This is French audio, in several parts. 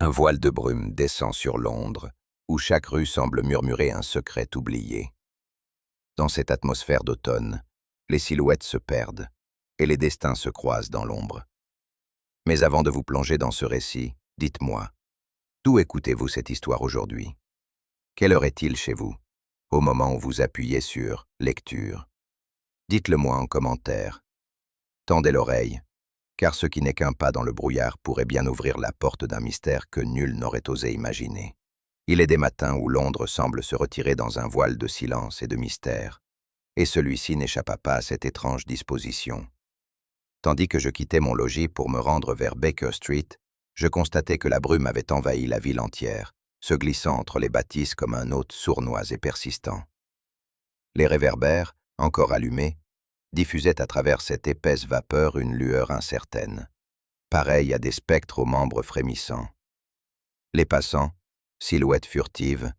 Un voile de brume descend sur Londres, où chaque rue semble murmurer un secret oublié. Dans cette atmosphère d'automne, les silhouettes se perdent et les destins se croisent dans l'ombre. Mais avant de vous plonger dans ce récit, dites-moi, d'où écoutez-vous cette histoire aujourd'hui? Quelle heure est-il chez vous, au moment où vous appuyez sur « Lecture » ? Dites-le moi en commentaire. Tendez l'oreille, car ce qui n'est qu'un pas dans le brouillard pourrait bien ouvrir la porte d'un mystère que nul n'aurait osé imaginer. Il est des matins où Londres semble se retirer dans un voile de silence et de mystère, et celui-ci n'échappa pas à cette étrange disposition. Tandis que je quittais mon logis pour me rendre vers Baker Street, je constatais que la brume avait envahi la ville entière, se glissant entre les bâtisses comme un hôte sournois et persistant. Les réverbères, encore allumés, diffusaient à travers cette épaisse vapeur une lueur incertaine, pareille à des spectres aux membres frémissants. Les passants, silhouettes furtives,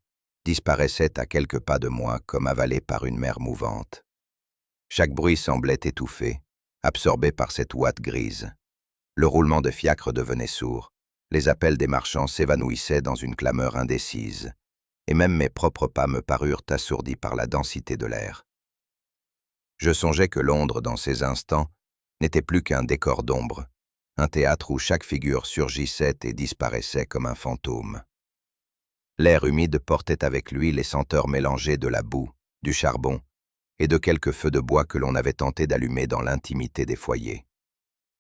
disparaissaient à quelques pas de moi comme avalés par une mer mouvante. Chaque bruit semblait étouffé, absorbé par cette ouate grise. Le roulement de fiacres devenait sourd, les appels des marchands s'évanouissaient dans une clameur indécise, et même mes propres pas me parurent assourdis par la densité de l'air. Je songeais que Londres, dans ces instants, n'était plus qu'un décor d'ombre, un théâtre où chaque figure surgissait et disparaissait comme un fantôme. L'air humide portait avec lui les senteurs mélangées de la boue, du charbon et de quelques feux de bois que l'on avait tenté d'allumer dans l'intimité des foyers.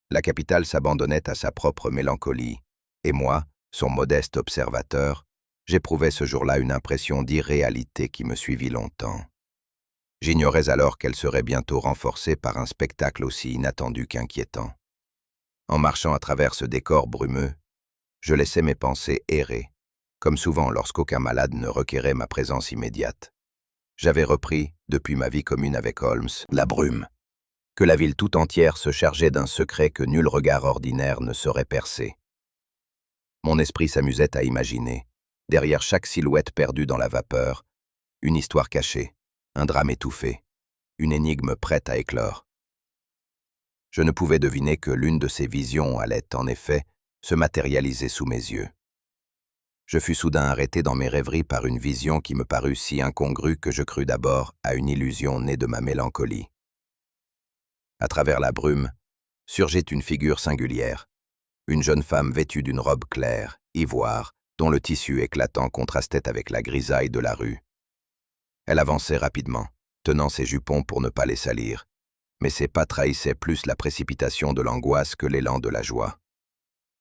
La capitale s'abandonnait à sa propre mélancolie, et moi, son modeste observateur, j'éprouvais ce jour-là une impression d'irréalité qui me suivit longtemps. J'ignorais alors qu'elle serait bientôt renforcée par un spectacle aussi inattendu qu'inquiétant. En marchant à travers ce décor brumeux, je laissais mes pensées errer, comme souvent lorsqu'aucun malade ne requérait ma présence immédiate. J'avais repris, depuis ma vie commune avec Holmes, la brume, que la ville tout entière se chargeait d'un secret que nul regard ordinaire ne saurait percer. Mon esprit s'amusait à imaginer, derrière chaque silhouette perdue dans la vapeur, une histoire cachée, un drame étouffé, une énigme prête à éclore. Je ne pouvais deviner que l'une de ces visions allait, en effet, se matérialiser sous mes yeux. Je fus soudain arrêté dans mes rêveries par une vision qui me parut si incongrue que je crus d'abord à une illusion née de ma mélancolie. À travers la brume, surgit une figure singulière, une jeune femme vêtue d'une robe claire, ivoire, dont le tissu éclatant contrastait avec la grisaille de la rue. Elle avançait rapidement, tenant ses jupons pour ne pas les salir, mais ses pas trahissaient plus la précipitation de l'angoisse que l'élan de la joie.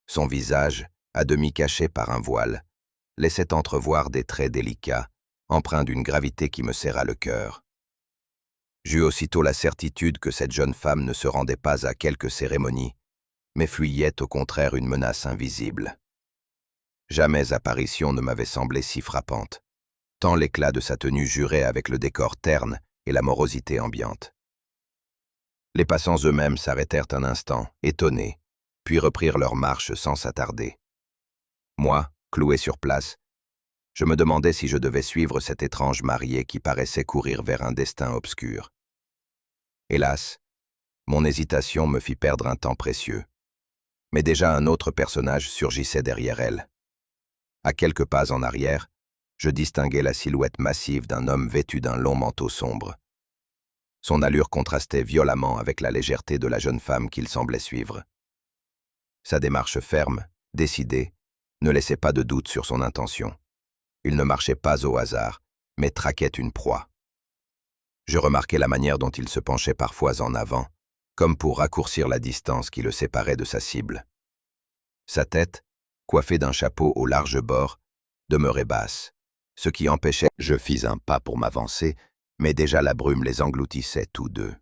Son visage, à demi caché par un voile, laissait entrevoir des traits délicats, empreints d'une gravité qui me serra le cœur. J'eus aussitôt la certitude que cette jeune femme ne se rendait pas à quelque cérémonie, mais fuyait au contraire une menace invisible. Jamais apparition ne m'avait semblé si frappante, tant l'éclat de sa tenue jurait avec le décor terne et la morosité ambiante. Les passants eux-mêmes s'arrêtèrent un instant, étonnés, puis reprirent leur marche sans s'attarder. Moi, cloué sur place, je me demandais si je devais suivre cette étrange mariée qui paraissait courir vers un destin obscur. Hélas, mon hésitation me fit perdre un temps précieux. Mais déjà un autre personnage surgissait derrière elle. À quelques pas en arrière, je distinguai la silhouette massive d'un homme vêtu d'un long manteau sombre. Son allure contrastait violemment avec la légèreté de la jeune femme qu'il semblait suivre. Sa démarche ferme, décidée, ne laissait pas de doute sur son intention. Il ne marchait pas au hasard, mais traquait une proie. Je remarquai la manière dont il se penchait parfois en avant, comme pour raccourcir la distance qui le séparait de sa cible. Sa tête, coiffée d'un chapeau aux larges bords, demeurait basse, ce qui empêchait. Je fis un pas pour m'avancer, mais déjà la brume les engloutissait tous deux.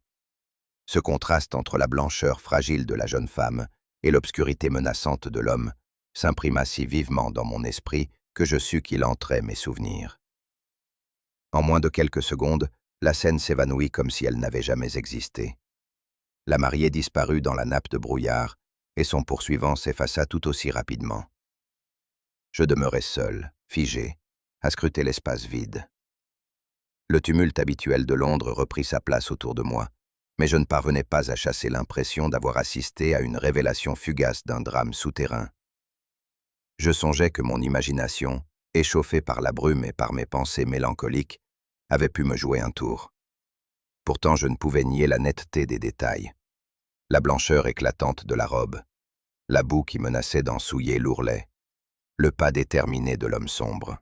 Ce contraste entre la blancheur fragile de la jeune femme et l'obscurité menaçante de l'homme s'imprima si vivement dans mon esprit que je sus qu'il entrait mes souvenirs. En moins de quelques secondes, la scène s'évanouit comme si elle n'avait jamais existé. La mariée disparut dans la nappe de brouillard, et son poursuivant s'effaça tout aussi rapidement. Je demeurai seul, figé, à scruter l'espace vide. Le tumulte habituel de Londres reprit sa place autour de moi, mais je ne parvenais pas à chasser l'impression d'avoir assisté à une révélation fugace d'un drame souterrain. Je songeais que mon imagination, échauffée par la brume et par mes pensées mélancoliques, avait pu me jouer un tour. Pourtant je ne pouvais nier la netteté des détails, la blancheur éclatante de la robe, la boue qui menaçait d'en souiller l'ourlet, le pas déterminé de l'homme sombre.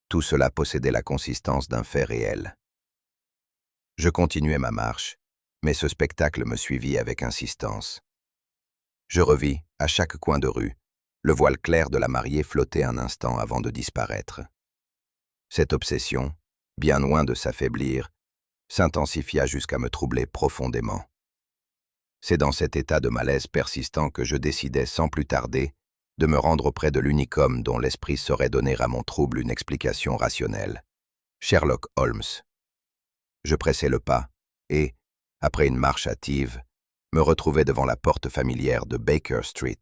Tout cela possédait la consistance d'un fait réel. Je continuais ma marche, mais ce spectacle me suivit avec insistance. Je revis, à chaque coin de rue, le voile clair de la mariée flotter un instant avant de disparaître. Cette obsession, bien loin de s'affaiblir, s'intensifia jusqu'à me troubler profondément. C'est dans cet état de malaise persistant que je décidai sans plus tarder de me rendre auprès de l'unique homme dont l'esprit saurait donner à mon trouble une explication rationnelle, Sherlock Holmes. Je pressai le pas et, après une marche hâtive, me retrouvai devant la porte familière de Baker Street.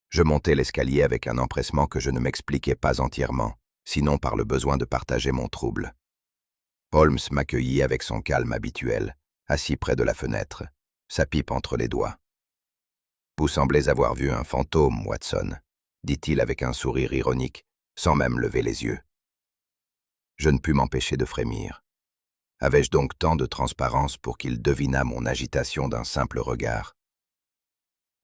Je montai l'escalier avec un empressement que je ne m'expliquais pas entièrement, sinon par le besoin de partager mon trouble. Holmes m'accueillit avec son calme habituel, assis près de la fenêtre, sa pipe entre les doigts. « Vous semblez avoir vu un fantôme, Watson, » dit-il avec un sourire ironique, sans même lever les yeux. Je ne pus m'empêcher de frémir. Avais-je donc tant de transparence pour qu'il devinât mon agitation d'un simple regard?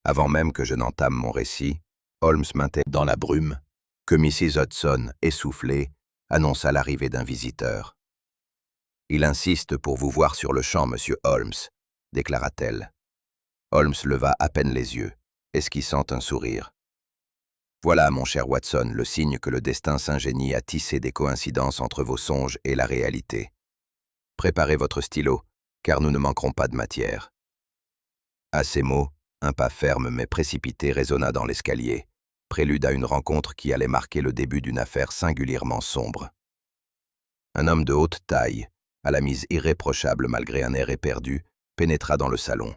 Avant même que je n'entame mon récit, Holmes maintint dans la brume que Mrs. Hudson, essoufflée, annonça l'arrivée d'un visiteur. « Il insiste pour vous voir sur le champ, monsieur Holmes, » déclara-t-elle. Holmes leva à peine les yeux, esquissant un sourire. « Voilà, mon cher Watson, le signe que le destin s'ingénie à tisser des coïncidences entre vos songes et la réalité. Préparez votre stylo, car nous ne manquerons pas de matière. » À ces mots, un pas ferme mais précipité résonna dans l'escalier, prélude à une rencontre qui allait marquer le début d'une affaire singulièrement sombre. Un homme de haute taille, à la mise irréprochable malgré un air éperdu, pénétra dans le salon.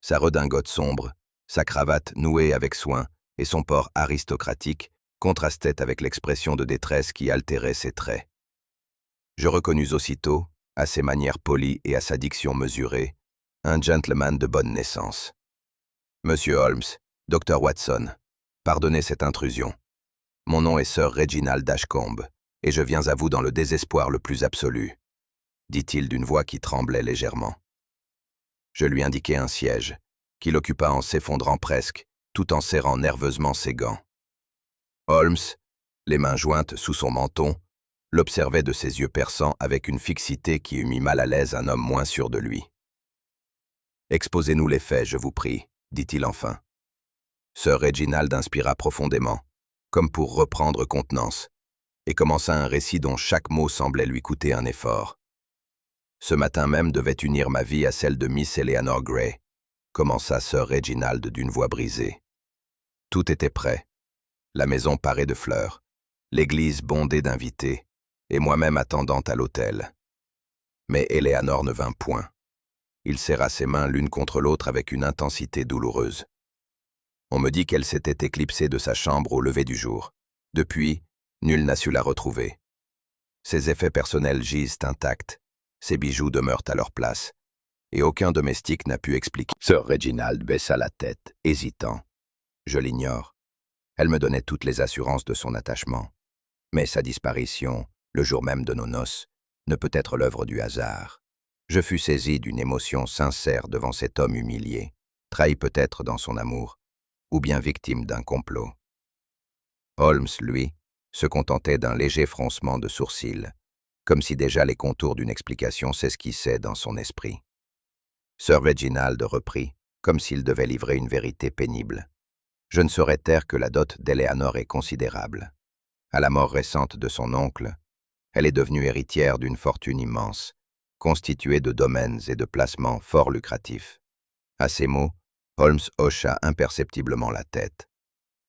Sa redingote sombre, sa cravate nouée avec soin et son port aristocratique contrastaient avec l'expression de détresse qui altérait ses traits. Je reconnus aussitôt, à ses manières polies et à sa diction mesurée, un gentleman de bonne naissance. « Monsieur Holmes, Dr. Watson, pardonnez cette intrusion. Mon nom est Sir Reginald Ashcombe, et je viens à vous dans le désespoir le plus absolu, » dit-il d'une voix qui tremblait légèrement. Je lui indiquai un siège, qu'il occupa en s'effondrant presque, tout en serrant nerveusement ses gants. Holmes, les mains jointes sous son menton, l'observait de ses yeux perçants avec une fixité qui eût mis mal à l'aise un homme moins sûr de lui. « Exposez-nous les faits, je vous prie, » dit-il enfin. Sir Reginald inspira profondément, comme pour reprendre contenance, et commença un récit dont chaque mot semblait lui coûter un effort. Ce matin même devait unir ma vie à celle de Miss Eleanor Gray, commença Sir Reginald d'une voix brisée. Tout était prêt. La maison parée de fleurs, l'église bondée d'invités, et moi-même attendant à l'autel. Mais Eleanor ne vint point. Il serra ses mains l'une contre l'autre avec une intensité douloureuse. On me dit qu'elle s'était éclipsée de sa chambre au lever du jour. Depuis, nul n'a su la retrouver. Ses effets personnels gisent intacts, ses bijoux demeurent à leur place, et aucun domestique n'a pu expliquer. Sir Reginald baissa la tête, hésitant. Je l'ignore. Elle me donnait toutes les assurances de son attachement. Mais sa disparition, le jour même de nos noces, ne peut être l'œuvre du hasard. Je fus saisi d'une émotion sincère devant cet homme humilié, trahi peut-être dans son amour, ou bien victime d'un complot. Holmes, lui, se contentait d'un léger froncement de sourcils, comme si déjà les contours d'une explication s'esquissaient dans son esprit. Sir Reginald reprit, comme s'il devait livrer une vérité pénible. Je ne saurais taire que la dot d'Eleanor est considérable. À la mort récente de son oncle, elle est devenue héritière d'une fortune immense, constituée de domaines et de placements fort lucratifs. À ces mots, Holmes hocha imperceptiblement la tête.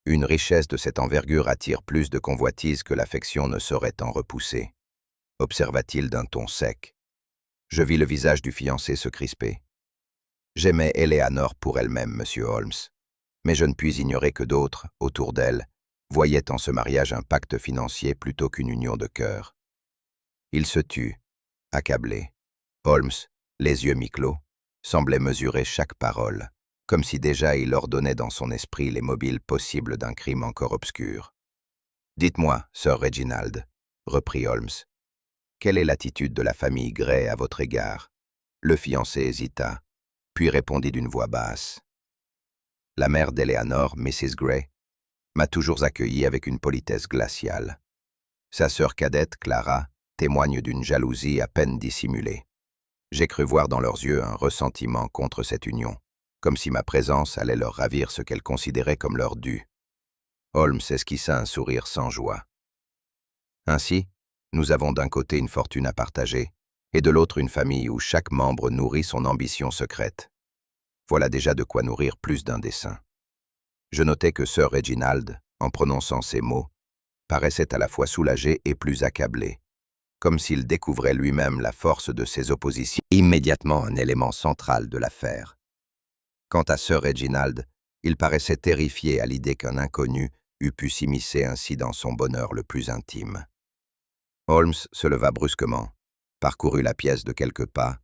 Une richesse de cette envergure attire plus de convoitises que l'affection ne saurait en repousser, observa-t-il d'un ton sec. Je vis le visage du fiancé se crisper. J'aimais Eleanor pour elle-même, monsieur Holmes, mais je ne puis ignorer que d'autres, autour d'elle, voyaient en ce mariage un pacte financier plutôt qu'une union de cœur. Il se tut, accablé. Holmes, les yeux mi-clos, semblait mesurer chaque parole, comme si déjà il ordonnait dans son esprit les mobiles possibles d'un crime encore obscur. « Dites-moi, Sir Reginald, reprit Holmes, quelle est l'attitude de la famille Gray à votre égard ?» Le fiancé hésita, puis répondit d'une voix basse. « La mère d'Eleanor, Mrs. Gray, m'a toujours accueilli avec une politesse glaciale. Sa sœur cadette, Clara, témoigne d'une jalousie à peine dissimulée. J'ai cru voir dans leurs yeux un ressentiment contre cette union, comme si ma présence allait leur ravir ce qu'elles considéraient comme leur dû. » Holmes esquissa un sourire sans joie. « Ainsi, nous avons d'un côté une fortune à partager, et de l'autre une famille où chaque membre nourrit son ambition secrète. Voilà déjà de quoi nourrir plus d'un dessein. » Je notais que Sir Reginald, en prononçant ces mots, paraissait à la fois soulagé et plus accablé, comme s'il découvrait lui-même la force de ses oppositions, immédiatement un élément central de l'affaire. Quant à Sir Reginald, il paraissait terrifié à l'idée qu'un inconnu eût pu s'immiscer ainsi dans son bonheur le plus intime. Holmes se leva brusquement, parcourut la pièce de quelques pas,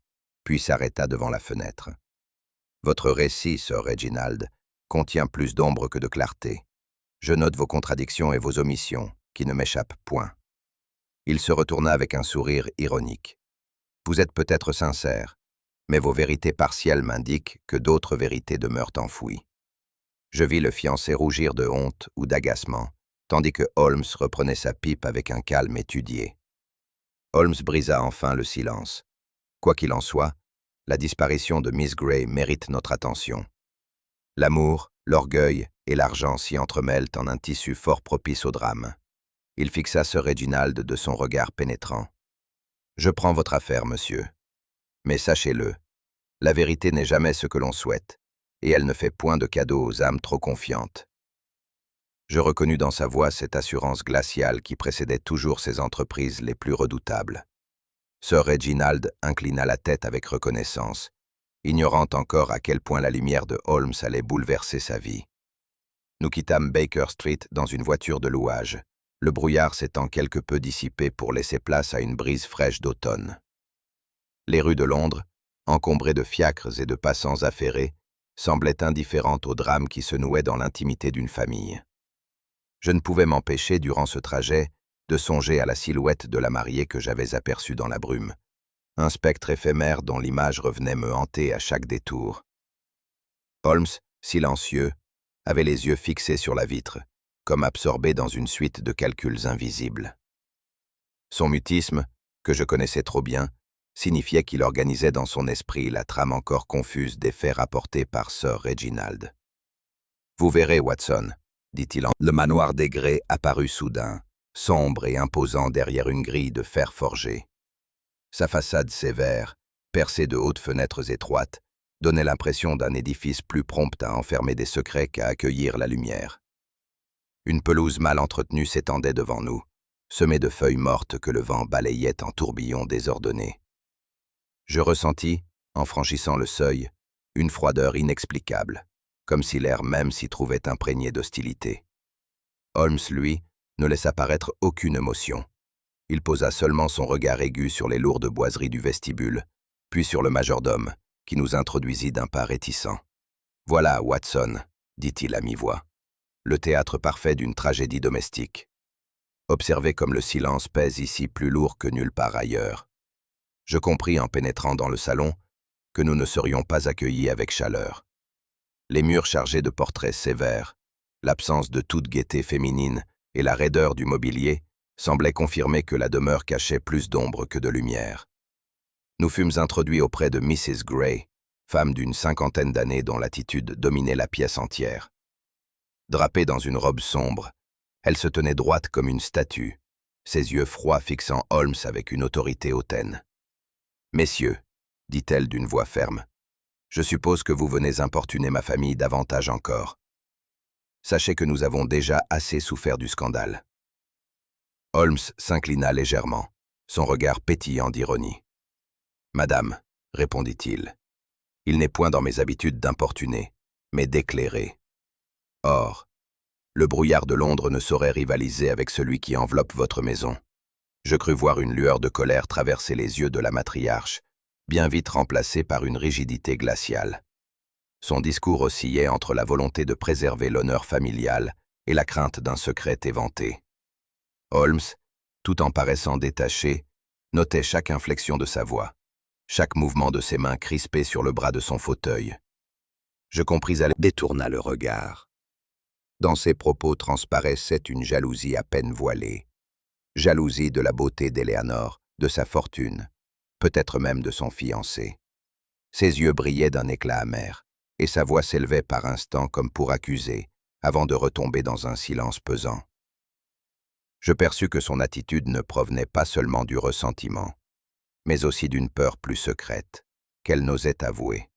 puis s'arrêta devant la fenêtre. « Votre récit, Sir Reginald, contient plus d'ombre que de clarté. Je note vos contradictions et vos omissions, qui ne m'échappent point. » Il se retourna avec un sourire ironique. « Vous êtes peut-être sincère, mais vos vérités partielles m'indiquent que d'autres vérités demeurent enfouies. » Je vis le fiancé rougir de honte ou d'agacement, tandis que Holmes reprenait sa pipe avec un calme étudié. Holmes brisa enfin le silence. Quoi qu'il en soit, la disparition de Miss Gray mérite notre attention. L'amour, l'orgueil et l'argent s'y entremêlent en un tissu fort propice au drame. Il fixa Sir Reginald de son regard pénétrant. « Je prends votre affaire, monsieur. Mais sachez-le, la vérité n'est jamais ce que l'on souhaite, et elle ne fait point de cadeau aux âmes trop confiantes. » Je reconnus dans sa voix cette assurance glaciale qui précédait toujours ses entreprises les plus redoutables. Sir Reginald inclina la tête avec reconnaissance, ignorant encore à quel point la lumière de Holmes allait bouleverser sa vie. Nous quittâmes Baker Street dans une voiture de louage, le brouillard s'étant quelque peu dissipé pour laisser place à une brise fraîche d'automne. Les rues de Londres, encombrées de fiacres et de passants affairés, semblaient indifférentes au drame qui se nouait dans l'intimité d'une famille. Je ne pouvais m'empêcher, durant ce trajet, de songer à la silhouette de la mariée que j'avais aperçue dans la brume, un spectre éphémère dont l'image revenait me hanter à chaque détour. Holmes, silencieux, avait les yeux fixés sur la vitre, comme absorbé dans une suite de calculs invisibles. Son mutisme, que je connaissais trop bien, signifiait qu'il organisait dans son esprit la trame encore confuse des faits rapportés par Sir Reginald. « Vous verrez, Watson, » dit-il. Le manoir des Gray apparut soudain, sombre et imposant derrière une grille de fer forgé. Sa façade sévère, percée de hautes fenêtres étroites, donnait l'impression d'un édifice plus prompt à enfermer des secrets qu'à accueillir la lumière. Une pelouse mal entretenue s'étendait devant nous, semée de feuilles mortes que le vent balayait en tourbillons désordonnés. Je ressentis, en franchissant le seuil, une froideur inexplicable, comme si l'air même s'y trouvait imprégné d'hostilité. Holmes, lui, ne laissa paraître aucune émotion. Il posa seulement son regard aigu sur les lourdes boiseries du vestibule, puis sur le majordome, qui nous introduisit d'un pas réticent. « Voilà, Watson, » dit-il à mi-voix, « le théâtre parfait d'une tragédie domestique. Observez comme le silence pèse ici plus lourd que nulle part ailleurs. » Je compris en pénétrant dans le salon que nous ne serions pas accueillis avec chaleur. Les murs chargés de portraits sévères, l'absence de toute gaieté féminine et la raideur du mobilier semblaient confirmer que la demeure cachait plus d'ombre que de lumière. Nous fûmes introduits auprès de Mrs. Gray, femme d'une cinquantaine d'années dont l'attitude dominait la pièce entière. Drapée dans une robe sombre, elle se tenait droite comme une statue, ses yeux froids fixant Holmes avec une autorité hautaine. « Messieurs, » dit-elle d'une voix ferme, « je suppose que vous venez importuner ma famille davantage encore. Sachez que nous avons déjà assez souffert du scandale. » Holmes s'inclina légèrement, son regard pétillant d'ironie. « Madame, » répondit-il, « il n'est point dans mes habitudes d'importuner, mais d'éclairer. Or, le brouillard de Londres ne saurait rivaliser avec celui qui enveloppe votre maison. » Je crus voir une lueur de colère traverser les yeux de la matriarche, bien vite remplacée par une rigidité glaciale. Son discours oscillait entre la volonté de préserver l'honneur familial et la crainte d'un secret éventé. Holmes, tout en paraissant détaché, notait chaque inflexion de sa voix, chaque mouvement de ses mains crispées sur le bras de son fauteuil. Je compris alors, détourna le regard. Dans ses propos transparaissait une jalousie à peine voilée. Jalousie de la beauté d'Eleanor, de sa fortune, peut-être même de son fiancé. Ses yeux brillaient d'un éclat amer, et sa voix s'élevait par instants comme pour accuser, avant de retomber dans un silence pesant. Je perçus que son attitude ne provenait pas seulement du ressentiment, mais aussi d'une peur plus secrète, qu'elle n'osait avouer.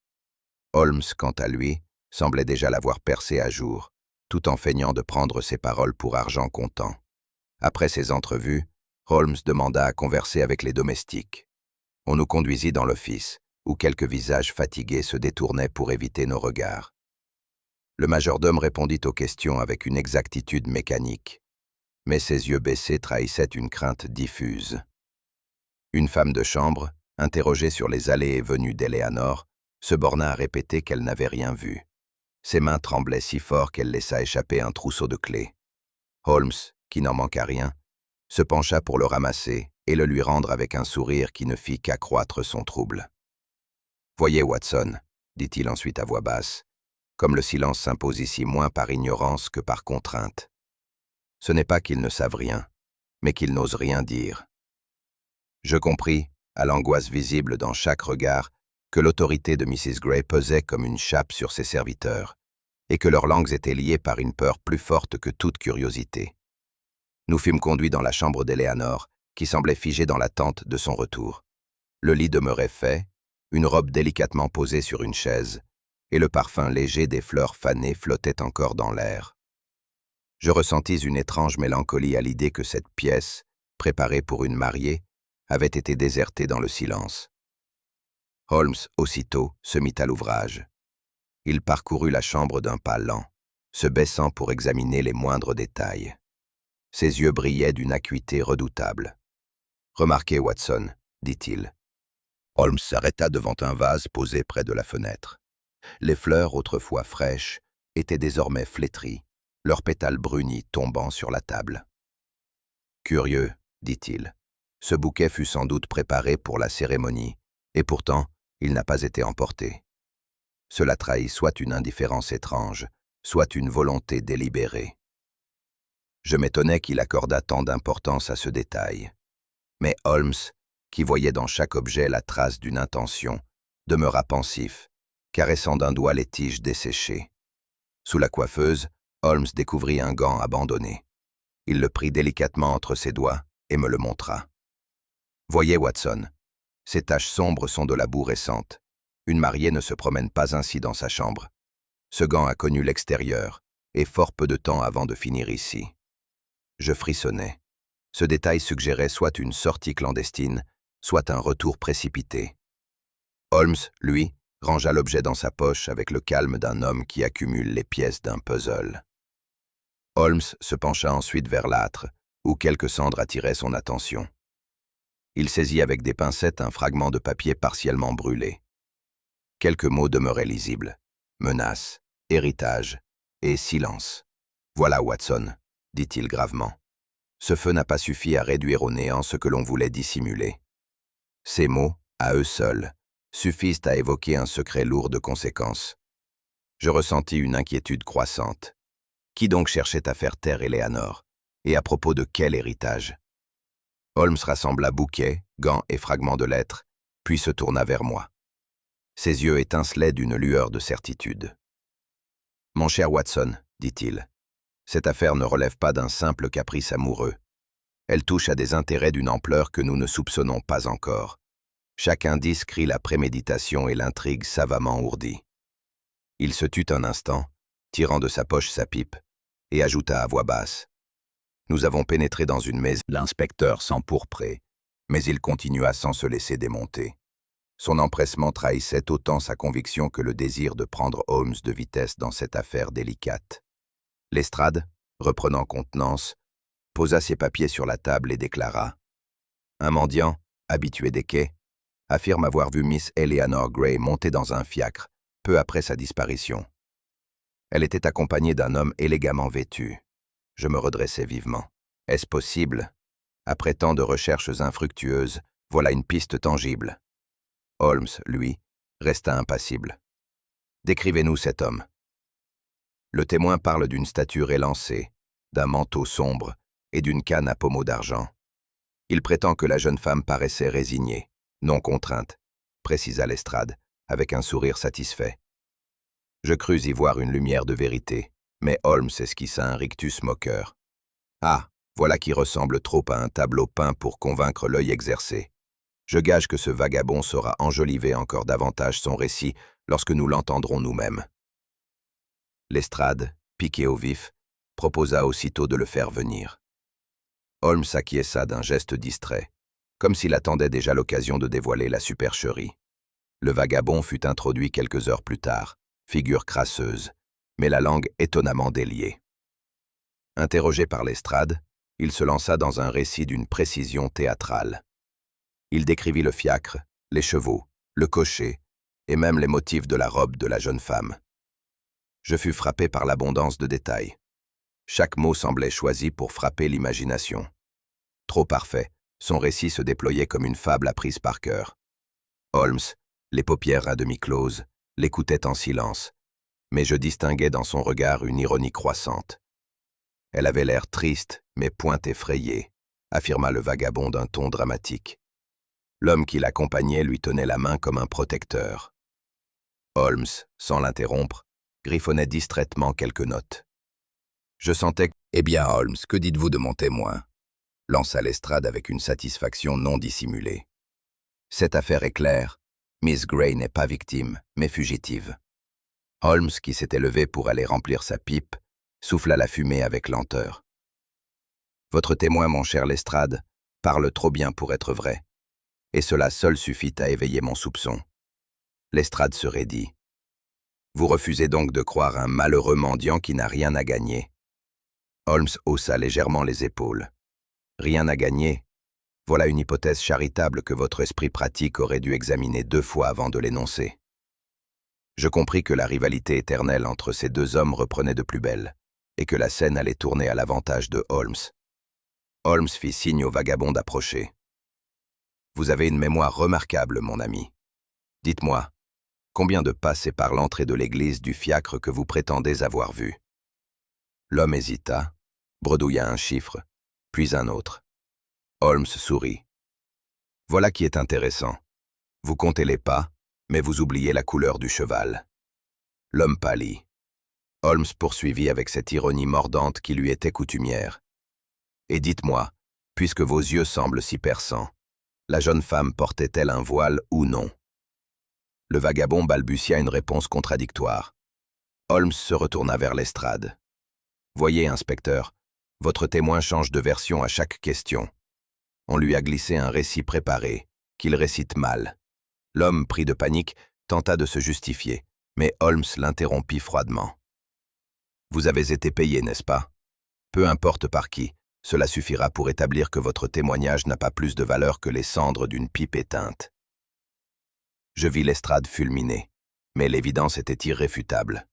Holmes, quant à lui, semblait déjà l'avoir percée à jour, tout en feignant de prendre ses paroles pour argent comptant. Après ces entrevues, Holmes demanda à converser avec les domestiques. On nous conduisit dans l'office, où quelques visages fatigués se détournaient pour éviter nos regards. Le majordome répondit aux questions avec une exactitude mécanique, mais ses yeux baissés trahissaient une crainte diffuse. Une femme de chambre, interrogée sur les allées et venues d'Eleanor, se borna à répéter qu'elle n'avait rien vu. Ses mains tremblaient si fort qu'elle laissa échapper un trousseau de clés. Holmes, qui n'en manqua rien, se pencha pour le ramasser et le lui rendre avec un sourire qui ne fit qu'accroître son trouble. « Voyez, Watson, dit-il ensuite à voix basse, comme le silence s'impose ici moins par ignorance que par contrainte. Ce n'est pas qu'ils ne savent rien, mais qu'ils n'osent rien dire. » Je compris, à l'angoisse visible dans chaque regard, que l'autorité de Mrs. Gray pesait comme une chape sur ses serviteurs, et que leurs langues étaient liées par une peur plus forte que toute curiosité. Nous fûmes conduits dans la chambre d'Eleanor, qui semblait figée dans l'attente de son retour. Le lit demeurait fait, une robe délicatement posée sur une chaise, et le parfum léger des fleurs fanées flottait encore dans l'air. Je ressentis une étrange mélancolie à l'idée que cette pièce, préparée pour une mariée, avait été désertée dans le silence. Holmes, aussitôt, se mit à l'ouvrage. Il parcourut la chambre d'un pas lent, se baissant pour examiner les moindres détails. Ses yeux brillaient d'une acuité redoutable. « Remarquez, Watson, dit-il. » Holmes s'arrêta devant un vase posé près de la fenêtre. Les fleurs, autrefois fraîches, étaient désormais flétries, leurs pétales brunis tombant sur la table. « Curieux, dit-il. Ce bouquet fut sans doute préparé pour la cérémonie, et pourtant, il n'a pas été emporté. Cela trahit soit une indifférence étrange, soit une volonté délibérée. » Je m'étonnais qu'il accordât tant d'importance à ce détail. Mais Holmes, qui voyait dans chaque objet la trace d'une intention, demeura pensif, caressant d'un doigt les tiges desséchées. Sous la coiffeuse, Holmes découvrit un gant abandonné. Il le prit délicatement entre ses doigts et me le montra. « Voyez, Watson, ces taches sombres sont de la boue récente. Une mariée ne se promène pas ainsi dans sa chambre. Ce gant a connu l'extérieur, et fort peu de temps avant de finir ici. » Je frissonnais. Ce détail suggérait soit une sortie clandestine, soit un retour précipité. Holmes, lui, rangea l'objet dans sa poche avec le calme d'un homme qui accumule les pièces d'un puzzle. Holmes se pencha ensuite vers l'âtre, où quelques cendres attiraient son attention. Il saisit avec des pincettes un fragment de papier partiellement brûlé. Quelques mots demeuraient lisibles. Menace, héritage et silence. « Voilà, Watson, » dit-il gravement. Ce feu n'a pas suffi à réduire au néant ce que l'on voulait dissimuler. Ces mots, à eux seuls, suffisent à évoquer un secret lourd de conséquences. Je ressentis une inquiétude croissante. Qui donc cherchait à faire taire Eleanor? Et à propos de quel héritage? Holmes rassembla bouquets, gants et fragments de lettres, puis se tourna vers moi. Ses yeux étincelaient d'une lueur de certitude. « Mon cher Watson, dit-il, cette affaire ne relève pas d'un simple caprice amoureux. Elle touche à des intérêts d'une ampleur que nous ne soupçonnons pas encore. Chaque indice crie la préméditation et l'intrigue savamment ourdie. » Il se tut un instant, tirant de sa poche sa pipe, et ajouta à voix basse. « Nous avons pénétré dans une maison. » L'inspecteur s'empourprait, mais il continua sans se laisser démonter. Son empressement trahissait autant sa conviction que le désir de prendre Holmes de vitesse dans cette affaire délicate. Lestrade, reprenant contenance, posa ses papiers sur la table et déclara. « Un mendiant, habitué des quais, affirme avoir vu Miss Eleanor Gray monter dans un fiacre, peu après sa disparition. Elle était accompagnée d'un homme élégamment vêtu. Je me redressai vivement. Est-ce possible? Après tant de recherches infructueuses, voilà une piste tangible. Holmes, lui, resta impassible. Décrivez-nous cet homme. Le témoin parle d'une stature élancée, d'un manteau sombre et d'une canne à pommeau d'argent. Il prétend que la jeune femme paraissait résignée, non contrainte, précisa Lestrade, avec un sourire satisfait. Je crus y voir une lumière de vérité, mais Holmes esquissa un rictus moqueur. Ah, voilà qui ressemble trop à un tableau peint pour convaincre l'œil exercé. Je gage que ce vagabond saura enjoliver encore davantage son récit lorsque nous l'entendrons nous-mêmes. Lestrade, piqué au vif, proposa aussitôt de le faire venir. Holmes acquiesça d'un geste distrait, comme s'il attendait déjà l'occasion de dévoiler la supercherie. Le vagabond fut introduit quelques heures plus tard, figure crasseuse, mais la langue étonnamment déliée. Interrogé par Lestrade, il se lança dans un récit d'une précision théâtrale. Il décrivit le fiacre, les chevaux, le cocher, et même les motifs de la robe de la jeune femme. Je fus frappé par l'abondance de détails. Chaque mot semblait choisi pour frapper l'imagination. Trop parfait, son récit se déployait comme une fable apprise par cœur. Holmes, les paupières à demi closes, l'écoutait en silence, mais je distinguais dans son regard une ironie croissante. Elle avait l'air triste, mais point effrayée, affirma le vagabond d'un ton dramatique. L'homme qui l'accompagnait lui tenait la main comme un protecteur. Holmes, sans l'interrompre, griffonnait distraitement quelques notes. Je sentais que... « Eh bien, Holmes, que dites-vous de mon témoin ?» lança Lestrade avec une satisfaction non dissimulée. « Cette affaire est claire. Miss Grey n'est pas victime, mais fugitive. » Holmes, qui s'était levé pour aller remplir sa pipe, souffla la fumée avec lenteur. « Votre témoin, mon cher Lestrade, parle trop bien pour être vrai. Et cela seul suffit à éveiller mon soupçon. » Lestrade se raidit. « Vous refusez donc de croire un malheureux mendiant qui n'a rien à gagner. » Holmes haussa légèrement les épaules. « Rien à gagner? Voilà une hypothèse charitable que votre esprit pratique aurait dû examiner 2 fois avant de l'énoncer. » Je compris que la rivalité éternelle entre ces 2 hommes reprenait de plus belle, et que la scène allait tourner à l'avantage de Holmes. Holmes fit signe au vagabond d'approcher. « Vous avez une mémoire remarquable, mon ami. Dites-moi, combien de pas séparent l'entrée de l'église du fiacre que vous prétendez avoir vu ?» L'homme hésita, bredouilla un chiffre, puis un autre. Holmes sourit. « Voilà qui est intéressant. Vous comptez les pas, mais vous oubliez la couleur du cheval. » L'homme pâlit. Holmes poursuivit avec cette ironie mordante qui lui était coutumière. « Et dites-moi, puisque vos yeux semblent si perçants, la jeune femme portait-elle un voile ou non ?» Le vagabond balbutia une réponse contradictoire. Holmes se retourna vers Lestrade. « Voyez, inspecteur, votre témoin change de version à chaque question. On lui a glissé un récit préparé, qu'il récite mal. » L'homme, pris de panique, tenta de se justifier, mais Holmes l'interrompit froidement. « Vous avez été payé, n'est-ce pas? Peu importe par qui, cela suffira pour établir que votre témoignage n'a pas plus de valeur que les cendres d'une pipe éteinte. » Je vis Lestrade fulminer, mais l'évidence était irréfutable.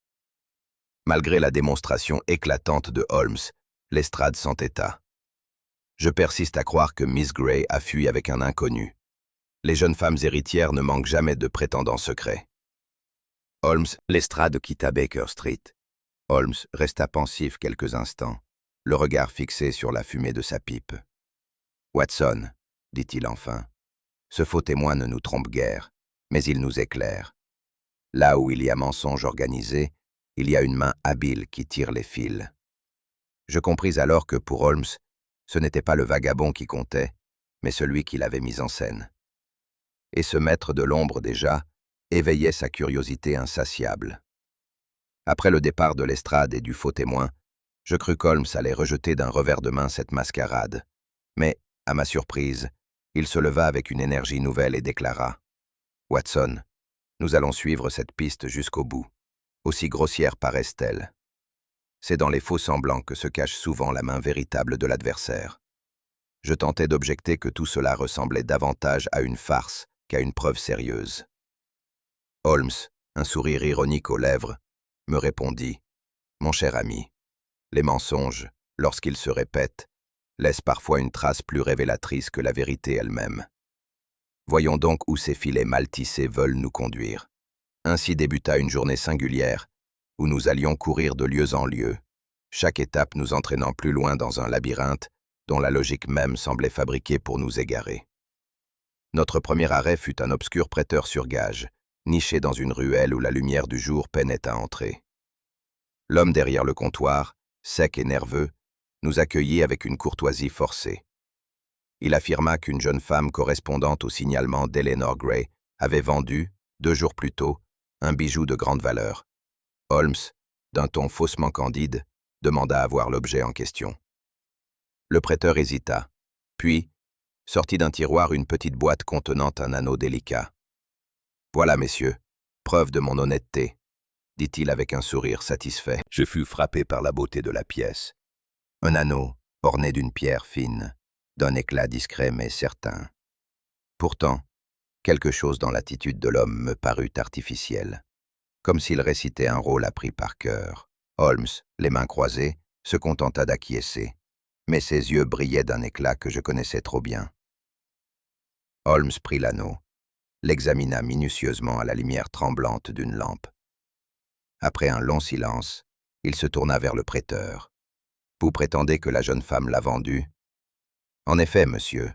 Malgré la démonstration éclatante de Holmes, Lestrade s'entêta. « Je persiste à croire que Miss Grey a fui avec un inconnu. Les jeunes femmes héritières ne manquent jamais de prétendants secrets. » Holmes, Lestrade quitta Baker Street. Holmes resta pensif quelques instants, le regard fixé sur la fumée de sa pipe. « Watson, dit-il enfin, ce faux témoin ne nous trompe guère, mais il nous éclaire. Là où il y a mensonge organisé, il y a une main habile qui tire les fils. » Je compris alors que pour Holmes, ce n'était pas le vagabond qui comptait, mais celui qui l'avait mis en scène. Et ce maître de l'ombre déjà éveillait sa curiosité insatiable. Après le départ de Lestrade et du faux témoin, je crus qu'Holmes allait rejeter d'un revers de main cette mascarade. Mais, à ma surprise, il se leva avec une énergie nouvelle et déclara « Watson, nous allons suivre cette piste jusqu'au bout, aussi grossière paraisse-t-elle. C'est dans les faux semblants que se cache souvent la main véritable de l'adversaire. » Je tentais d'objecter que tout cela ressemblait davantage à une farce qu'à une preuve sérieuse. Holmes, un sourire ironique aux lèvres, me répondit « Mon cher ami, les mensonges, lorsqu'ils se répètent, laissent parfois une trace plus révélatrice que la vérité elle-même. Voyons donc où ces filets mal tissés veulent nous conduire. » Ainsi débuta une journée singulière, où nous allions courir de lieu en lieu, chaque étape nous entraînant plus loin dans un labyrinthe dont la logique même semblait fabriquée pour nous égarer. Notre premier arrêt fut un obscur prêteur sur gage, niché dans une ruelle où la lumière du jour peinait à entrer. L'homme derrière le comptoir, sec et nerveux, nous accueillit avec une courtoisie forcée. Il affirma qu'une jeune femme correspondante au signalement d'Eleanor Gray avait vendu, 2 jours plus tôt, un bijou de grande valeur. Holmes, d'un ton faussement candide, demanda à voir l'objet en question. Le prêteur hésita, puis sortit d'un tiroir une petite boîte contenant un anneau délicat. « Voilà, messieurs, preuve de mon honnêteté, » dit-il avec un sourire satisfait. Je fus frappé par la beauté de la pièce. Un anneau orné d'une pierre fine, d'un éclat discret mais certain. Pourtant, quelque chose dans l'attitude de l'homme me parut artificiel, comme s'il récitait un rôle appris par cœur. Holmes, les mains croisées, se contenta d'acquiescer, mais ses yeux brillaient d'un éclat que je connaissais trop bien. Holmes prit l'anneau, l'examina minutieusement à la lumière tremblante d'une lampe. Après un long silence, il se tourna vers le prêteur. « Vous prétendez que la jeune femme l'a vendu ?»« En effet, monsieur, »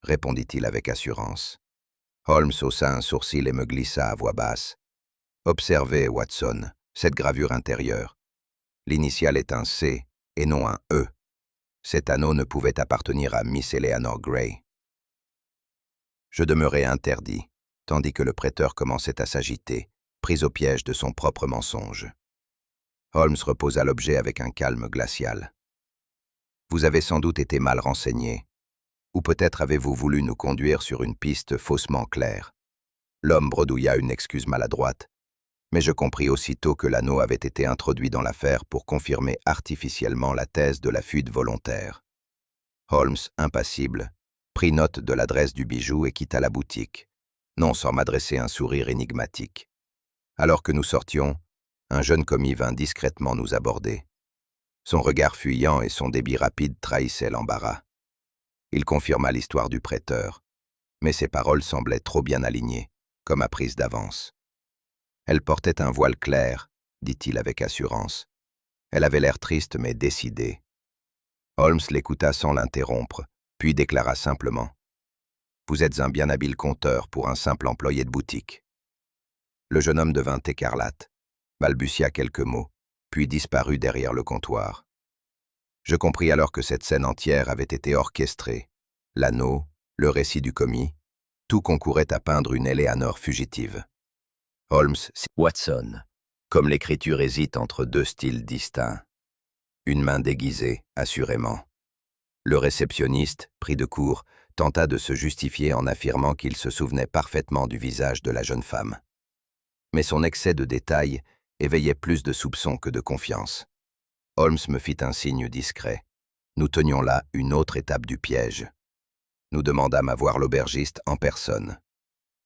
répondit-il avec assurance. Holmes haussa un sourcil et me glissa à voix basse. « Observez, Watson, cette gravure intérieure. L'initiale est un C et non un E. Cet anneau ne pouvait appartenir à Miss Eleanor Gray. » Je demeurai interdit, tandis que le prêteur commençait à s'agiter, pris au piège de son propre mensonge. Holmes reposa l'objet avec un calme glacial. « Vous avez sans doute été mal renseigné, ou peut-être avez-vous voulu nous conduire sur une piste faussement claire. » L'homme bredouilla une excuse maladroite, mais je compris aussitôt que l'anneau avait été introduit dans l'affaire pour confirmer artificiellement la thèse de la fuite volontaire. Holmes, impassible, prit note de l'adresse du bijou et quitta la boutique, non sans m'adresser un sourire énigmatique. Alors que nous sortions, un jeune commis vint discrètement nous aborder. Son regard fuyant et son débit rapide trahissaient l'embarras. Il confirma l'histoire du prêteur, mais ses paroles semblaient trop bien alignées, comme apprises d'avance. « Elle portait un voile clair, » dit-il avec assurance. Elle avait l'air triste mais décidée. Holmes l'écouta sans l'interrompre, puis déclara simplement « Vous êtes un bien habile conteur pour un simple employé de boutique. » Le jeune homme devint écarlate, balbutia quelques mots, puis disparut derrière le comptoir. Je compris alors que cette scène entière avait été orchestrée. L'anneau, le récit du commis, tout concourait à peindre une Eleanor fugitive. Holmes, Watson, comme l'écriture hésite entre 2 styles distincts. Une main déguisée, assurément. Le réceptionniste, pris de court, tenta de se justifier en affirmant qu'il se souvenait parfaitement du visage de la jeune femme. Mais son excès de détails éveillait plus de soupçons que de confiance. Holmes me fit un signe discret. Nous tenions là une autre étape du piège. Nous demandâmes à voir l'aubergiste en personne.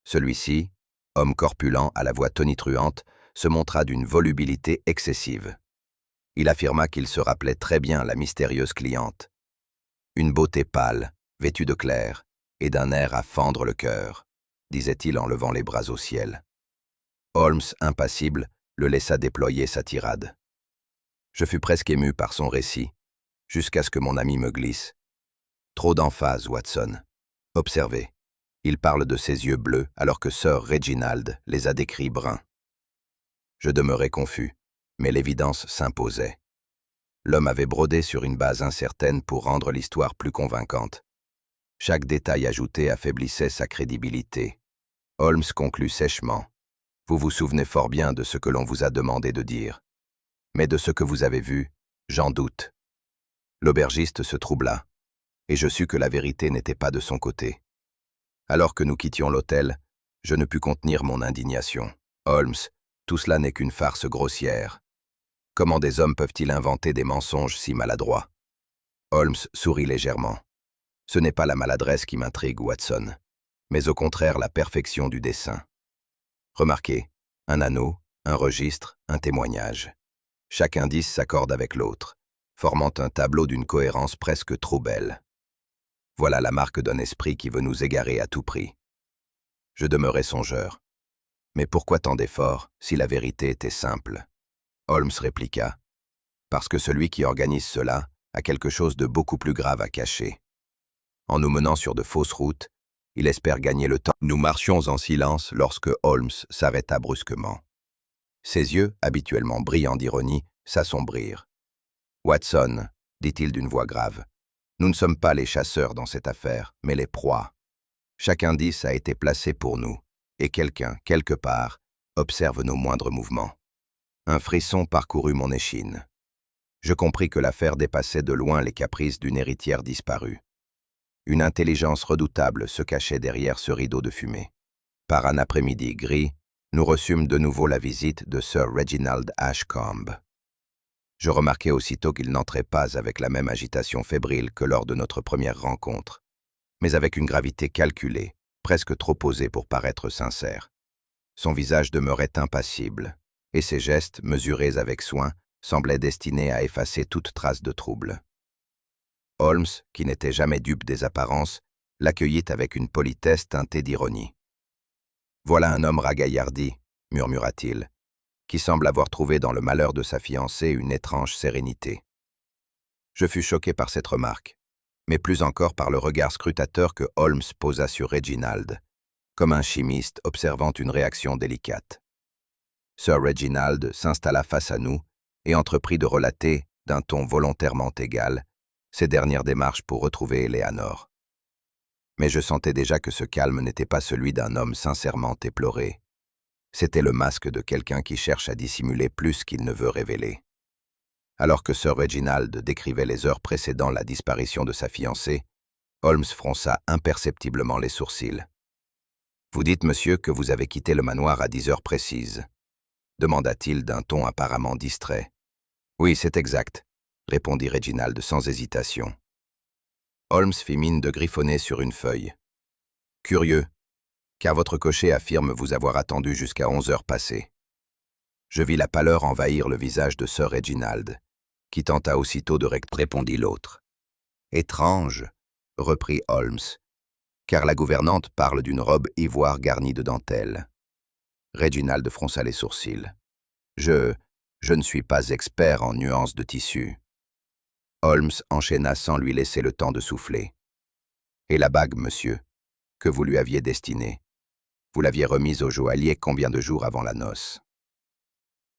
Celui-ci, homme corpulent à la voix tonitruante, se montra d'une volubilité excessive. Il affirma qu'il se rappelait très bien la mystérieuse cliente. Une beauté pâle, vêtue de clair, et d'un air à fendre le cœur, disait-il en levant les bras au ciel. Holmes, impassible, le laissa déployer sa tirade. Je fus presque ému par son récit, jusqu'à ce que mon ami me glisse. Trop d'emphase, Watson. Observez, il parle de ses yeux bleus alors que Sir Reginald les a décrits bruns. Je demeurai confus, mais l'évidence s'imposait. L'homme avait brodé sur une base incertaine pour rendre l'histoire plus convaincante. Chaque détail ajouté affaiblissait sa crédibilité. Holmes conclut sèchement. Vous vous souvenez fort bien de ce que l'on vous a demandé de dire. Mais de ce que vous avez vu, j'en doute. L'aubergiste se troubla, et je sus que la vérité n'était pas de son côté. Alors que nous quittions l'hôtel, je ne pus contenir mon indignation. Holmes, tout cela n'est qu'une farce grossière. Comment des hommes peuvent-ils inventer des mensonges si maladroits? Holmes sourit légèrement. Ce n'est pas la maladresse qui m'intrigue, Watson, mais au contraire la perfection du dessin. Remarquez, Un anneau, un registre, un témoignage. Chaque indice s'accorde avec l'autre, formant un tableau d'une cohérence presque trop belle. Voilà la marque d'un esprit qui veut nous égarer à tout prix. Je demeurai songeur. Mais pourquoi tant d'efforts, si la vérité était simple? Holmes répliqua. Parce que celui qui organise cela a quelque chose de beaucoup plus grave à cacher. En nous menant sur de fausses routes, il espère gagner le temps. Nous marchions en silence lorsque Holmes s'arrêta brusquement. Ses yeux, habituellement brillants d'ironie, s'assombrirent. « Watson, dit-il d'une voix grave, nous ne sommes pas les chasseurs dans cette affaire, mais les proies. Chaque indice a été placé pour nous, et quelqu'un, quelque part, observe nos moindres mouvements. » Un frisson parcourut mon échine. Je compris que l'affaire dépassait de loin les caprices d'une héritière disparue. Une intelligence redoutable se cachait derrière ce rideau de fumée. Par un après-midi gris, nous reçûmes de nouveau la visite de Sir Reginald Ashcombe. Je remarquai aussitôt qu'il n'entrait pas avec la même agitation fébrile que lors de notre première rencontre, mais avec une gravité calculée, presque trop posée pour paraître sincère. Son visage demeurait impassible, et ses gestes, mesurés avec soin, semblaient destinés à effacer toute trace de trouble. Holmes, qui n'était jamais dupe des apparences, l'accueillit avec une politesse teintée d'ironie. « Voilà un homme ragaillardi, » murmura-t-il, qui semble avoir trouvé dans le malheur de sa fiancée une étrange sérénité. Je fus choqué par cette remarque, mais plus encore par le regard scrutateur que Holmes posa sur Reginald, comme un chimiste observant une réaction délicate. Sir Reginald s'installa face à nous et entreprit de relater, d'un ton volontairement égal, ses dernières démarches pour retrouver Eleanor. Mais je sentais déjà que ce calme n'était pas celui d'un homme sincèrement éploré. C'était le masque de quelqu'un qui cherche à dissimuler plus qu'il ne veut révéler. Alors que Sir Reginald décrivait les heures précédant la disparition de sa fiancée, Holmes fronça imperceptiblement les sourcils. « Vous dites, monsieur, que vous avez quitté le manoir à 10 heures précises ?» demanda-t-il d'un ton apparemment distrait. « Oui, c'est exact, » répondit Reginald sans hésitation. Holmes fit mine de griffonner sur une feuille. « Curieux, car votre cocher affirme vous avoir attendu jusqu'à 11 heures passées. » Je vis la pâleur envahir le visage de Sir Reginald, qui tenta aussitôt de répondit l'autre. « Étrange, » reprit Holmes, car la gouvernante parle d'une robe ivoire garnie de dentelle. Reginald fronça les sourcils. « Je ne suis pas expert en nuances de tissu. » Holmes enchaîna sans lui laisser le temps de souffler. « Et la bague, monsieur, que vous lui aviez destinée, vous l'aviez remise au joaillier combien de jours avant la noce ?»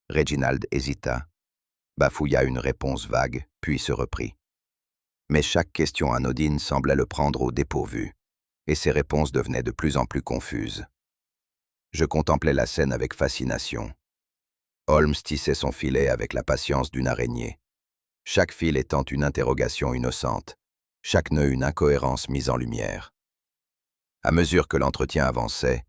Reginald hésita, bafouilla une réponse vague, puis se reprit. Mais chaque question anodine semblait le prendre au dépourvu, et ses réponses devenaient de plus en plus confuses. Je contemplais la scène avec fascination. Holmes tissait son filet avec la patience d'une araignée, chaque fil étant une interrogation innocente, chaque nœud une incohérence mise en lumière. À mesure que l'entretien avançait,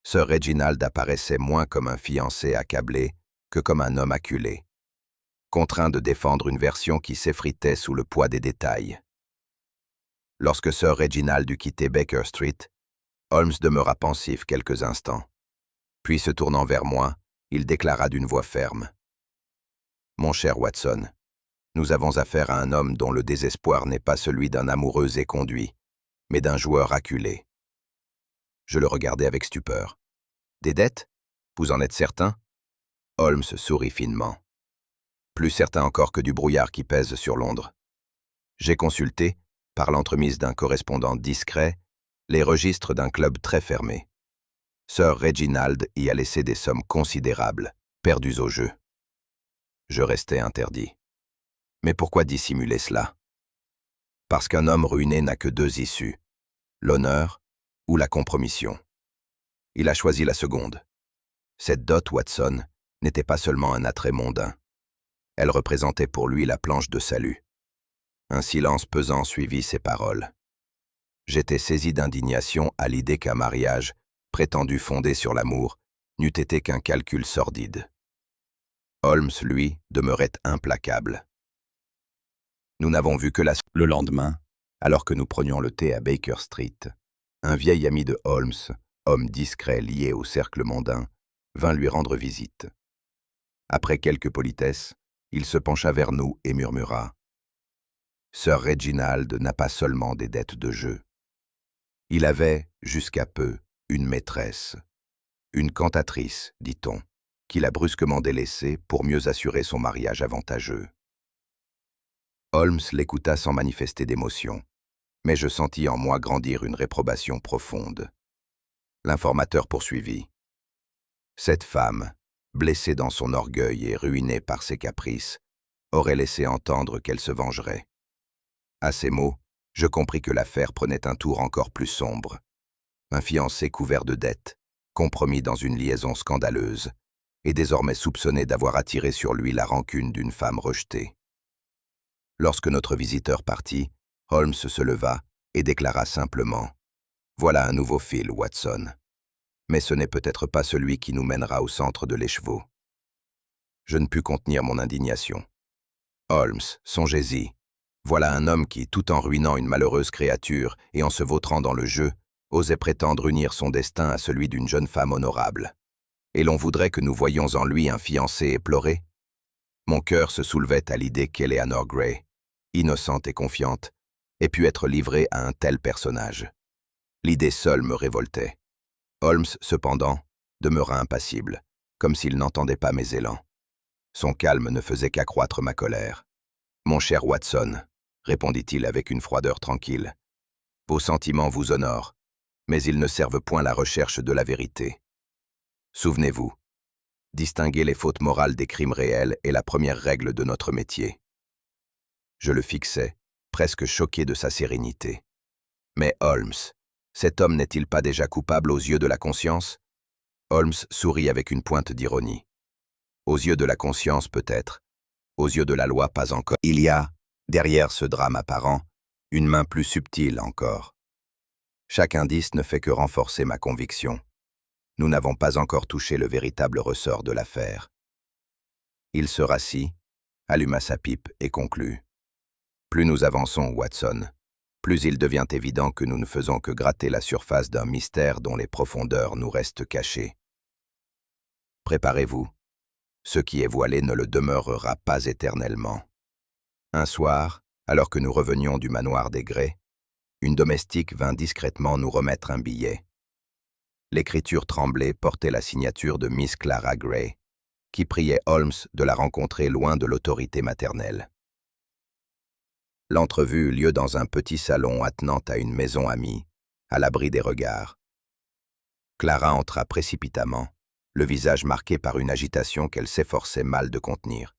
Sir Reginald apparaissait moins comme un fiancé accablé que comme un homme acculé, contraint de défendre une version qui s'effritait sous le poids des détails. Lorsque Sir Reginald eut quitté Baker Street, Holmes demeura pensif quelques instants. Puis, se tournant vers moi, il déclara d'une voix ferme. « Mon cher Watson, nous avons affaire à un homme dont le désespoir n'est pas celui d'un amoureux éconduit, mais d'un joueur acculé. » Je le regardai avec stupeur. « Des dettes? Vous en êtes certain ?» Holmes sourit finement. « Plus certain encore que du brouillard qui pèse sur Londres. J'ai consulté, par l'entremise d'un correspondant discret, les registres d'un club très fermé. Sir Reginald y a laissé des sommes considérables, perdues au jeu. » Je restai interdit. Mais pourquoi dissimuler cela? Parce qu'un homme ruiné n'a que deux issues, l'honneur ou la compromission. Il a choisi la seconde. Cette dot, Watson, n'était pas seulement un attrait mondain. Elle représentait pour lui la planche de salut. Un silence pesant suivit ses paroles. J'étais saisi d'indignation à l'idée qu'un mariage, prétendu fondé sur l'amour, n'eût été qu'un calcul sordide. Holmes, lui, demeurait implacable. Nous n'avons vu que le lendemain, alors que nous prenions le thé à Baker Street, un vieil ami de Holmes, homme discret lié au cercle mondain, vint lui rendre visite. Après quelques politesses, il se pencha vers nous et murmura « Sir Reginald n'a pas seulement des dettes de jeu. Il avait, jusqu'à peu, une maîtresse. Une cantatrice, dit-on, qu'il a brusquement délaissée pour mieux assurer son mariage avantageux. » Holmes l'écouta sans manifester d'émotion, mais je sentis en moi grandir une réprobation profonde. L'informateur poursuivit. Cette femme, blessée dans son orgueil et ruinée par ses caprices, aurait laissé entendre qu'elle se vengerait. À ces mots, je compris que l'affaire prenait un tour encore plus sombre. Un fiancé couvert de dettes, compromis dans une liaison scandaleuse, et désormais soupçonné d'avoir attiré sur lui la rancune d'une femme rejetée. Lorsque notre visiteur partit, Holmes se leva et déclara simplement « Voilà un nouveau fil, Watson. Mais ce n'est peut-être pas celui qui nous mènera au centre de l'écheveau. » Je ne pus contenir mon indignation. « Holmes, songez-y. Voilà un homme qui, tout en ruinant une malheureuse créature et en se vautrant dans le jeu, osait prétendre unir son destin à celui d'une jeune femme honorable. Et l'on voudrait que nous voyions en lui un fiancé éploré? Mon cœur se soulevait à l'idée qu'Eleanor Gray, innocente et confiante, ait pu être livrée à un tel personnage. L'idée seule me révoltait. Holmes, cependant, demeura impassible, comme s'il n'entendait pas mes élans. Son calme ne faisait qu'accroître ma colère. « Mon cher Watson, » répondit-il avec une froideur tranquille, « vos sentiments vous honorent, mais ils ne servent point la recherche de la vérité. Souvenez-vous, distinguer les fautes morales des crimes réels est la première règle de notre métier. » Je le fixais, presque choqué de sa sérénité. « Mais Holmes, cet homme n'est-il pas déjà coupable aux yeux de la conscience ?» Holmes sourit avec une pointe d'ironie. « Aux yeux de la conscience peut-être, aux yeux de la loi pas encore. Il y a, derrière ce drame apparent, une main plus subtile encore. Chaque indice ne fait que renforcer ma conviction. Nous n'avons pas encore touché le véritable ressort de l'affaire. » Il se rassit, alluma sa pipe et conclut. « Plus nous avançons, Watson, plus il devient évident que nous ne faisons que gratter la surface d'un mystère dont les profondeurs nous restent cachées. Préparez-vous. Ce qui est voilé ne le demeurera pas éternellement. » Un soir, alors que nous revenions du manoir des Gray, une domestique vint discrètement nous remettre un billet. L'écriture tremblée portait la signature de Miss Clara Gray, qui priait Holmes de la rencontrer loin de l'autorité maternelle. L'entrevue eut lieu dans un petit salon attenant à une maison amie, à l'abri des regards. Clara entra précipitamment, le visage marqué par une agitation qu'elle s'efforçait mal de contenir.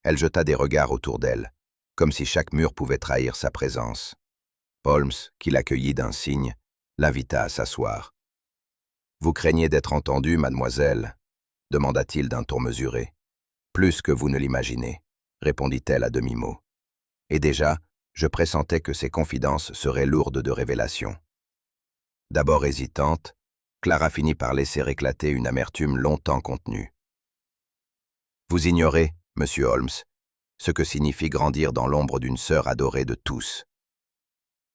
Elle jeta des regards autour d'elle, comme si chaque mur pouvait trahir sa présence. Holmes, qui l'accueillit d'un signe, l'invita à s'asseoir. « Vous craignez d'être entendue, mademoiselle ?» demanda-t-il d'un ton mesuré. « Plus que vous ne l'imaginez, » répondit-elle à demi-mot. Et déjà, je pressentais que ses confidences seraient lourdes de révélations. D'abord hésitante, Clara finit par laisser éclater une amertume longtemps contenue. « Vous ignorez, monsieur Holmes, ce que signifie grandir dans l'ombre d'une sœur adorée de tous.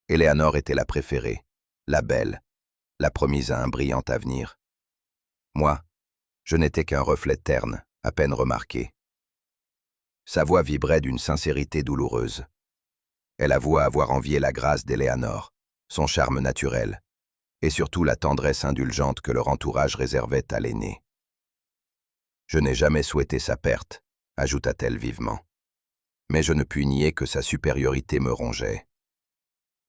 Eleanor était la préférée, la belle, la promise à un brillant avenir. Moi, je n'étais qu'un reflet terne, à peine remarqué. » Sa voix vibrait d'une sincérité douloureuse. Elle avoua avoir envié la grâce d'Eleanor, son charme naturel, et surtout la tendresse indulgente que leur entourage réservait à l'aîné. « Je n'ai jamais souhaité sa perte, » ajouta-t-elle vivement. Mais je ne puis nier que sa supériorité me rongeait.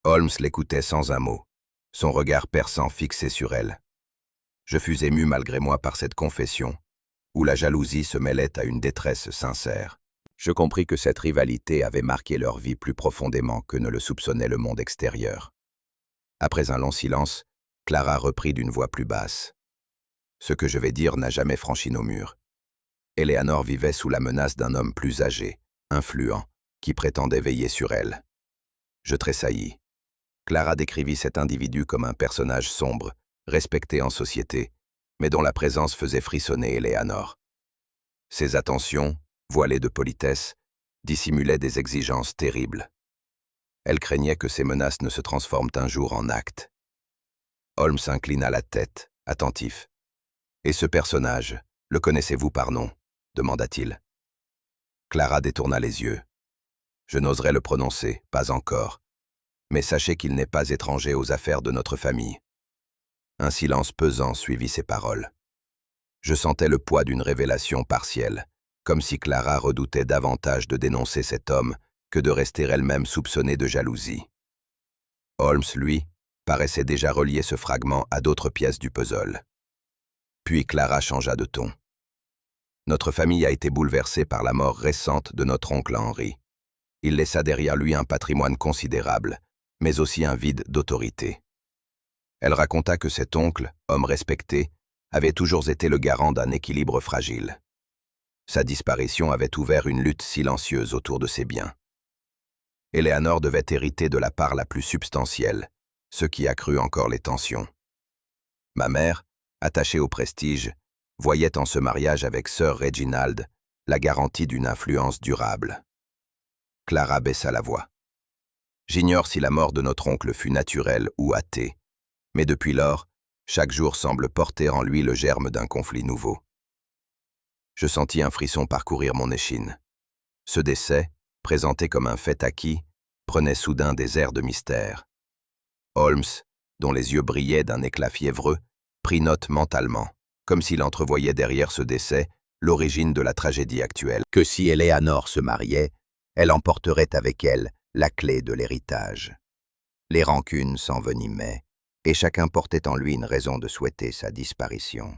Holmes l'écoutait sans un mot, son regard perçant fixé sur elle. Je fus ému malgré moi par cette confession, où la jalousie se mêlait à une détresse sincère. Je compris que cette rivalité avait marqué leur vie plus profondément que ne le soupçonnait le monde extérieur. Après un long silence, Clara reprit d'une voix plus basse. « Ce que je vais dire n'a jamais franchi nos murs. Eleanor vivait sous la menace d'un homme plus âgé, influent, qui prétendait veiller sur elle. » Je tressaillis. Clara décrivit cet individu comme un personnage sombre, respecté en société, mais dont la présence faisait frissonner Eleanor. Ses attentions, voilées de politesse, dissimulaient des exigences terribles. Elle craignait que ces menaces ne se transforment un jour en actes. Holmes inclina la tête, attentif. Et ce personnage, le connaissez-vous par nom? Demanda-t-il. Clara détourna les yeux. Je n'oserais le prononcer, pas encore. Mais sachez qu'il n'est pas étranger aux affaires de notre famille. Un silence pesant suivit ces paroles. Je sentais le poids d'une révélation partielle, comme si Clara redoutait davantage de dénoncer cet homme que de rester elle-même soupçonnée de jalousie. Holmes, lui, paraissait déjà relier ce fragment à d'autres pièces du puzzle. Puis Clara changea de ton. Notre famille a été bouleversée par la mort récente de notre oncle Henry. Il laissa derrière lui un patrimoine considérable, mais aussi un vide d'autorité. Elle raconta que cet oncle, homme respecté, avait toujours été le garant d'un équilibre fragile. Sa disparition avait ouvert une lutte silencieuse autour de ses biens. Eleanor devait hériter de la part la plus substantielle, ce qui accrut encore les tensions. Ma mère, attachée au prestige, voyait en ce mariage avec Sir Reginald la garantie d'une influence durable. Clara baissa la voix. J'ignore si la mort de notre oncle fut naturelle ou hâtée, mais depuis lors, chaque jour semble porter en lui le germe d'un conflit nouveau. Je sentis un frisson parcourir mon échine. Ce décès, présenté comme un fait acquis, prenait soudain des airs de mystère. Holmes, dont les yeux brillaient d'un éclat fiévreux, prit note mentalement, comme s'il entrevoyait derrière ce décès l'origine de la tragédie actuelle. Que si Eleanor se mariait, elle emporterait avec elle la clé de l'héritage. Les rancunes s'envenimaient, et chacun portait en lui une raison de souhaiter sa disparition.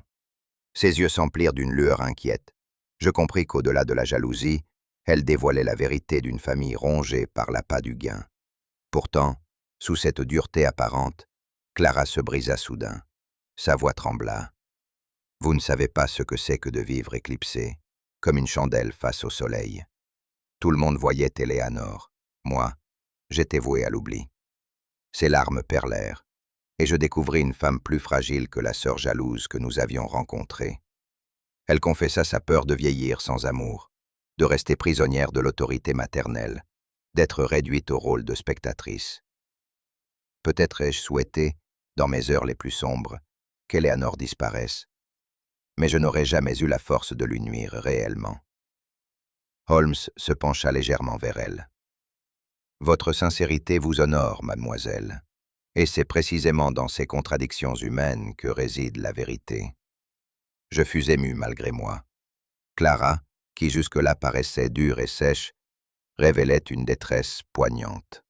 Ses yeux s'emplirent d'une lueur inquiète. Je compris qu'au-delà de la jalousie, elle dévoilait la vérité d'une famille rongée par l'appât du gain. Pourtant, sous cette dureté apparente, Clara se brisa soudain. Sa voix trembla. « Vous ne savez pas ce que c'est que de vivre éclipsé, comme une chandelle face au soleil. Tout le monde voyait Eleanor. Moi, j'étais voué à l'oubli. » Ses larmes perlèrent, et je découvris une femme plus fragile que la sœur jalouse que nous avions rencontrée. Elle confessa sa peur de vieillir sans amour, de rester prisonnière de l'autorité maternelle, d'être réduite au rôle de spectatrice. Peut-être ai-je souhaité, dans mes heures les plus sombres, qu'Eleanor disparaisse, mais je n'aurais jamais eu la force de lui nuire réellement. Holmes se pencha légèrement vers elle. « Votre sincérité vous honore, mademoiselle, et c'est précisément dans ces contradictions humaines que réside la vérité. » Je fus ému malgré moi. Clara, qui jusque-là paraissait dure et sèche, révélait une détresse poignante.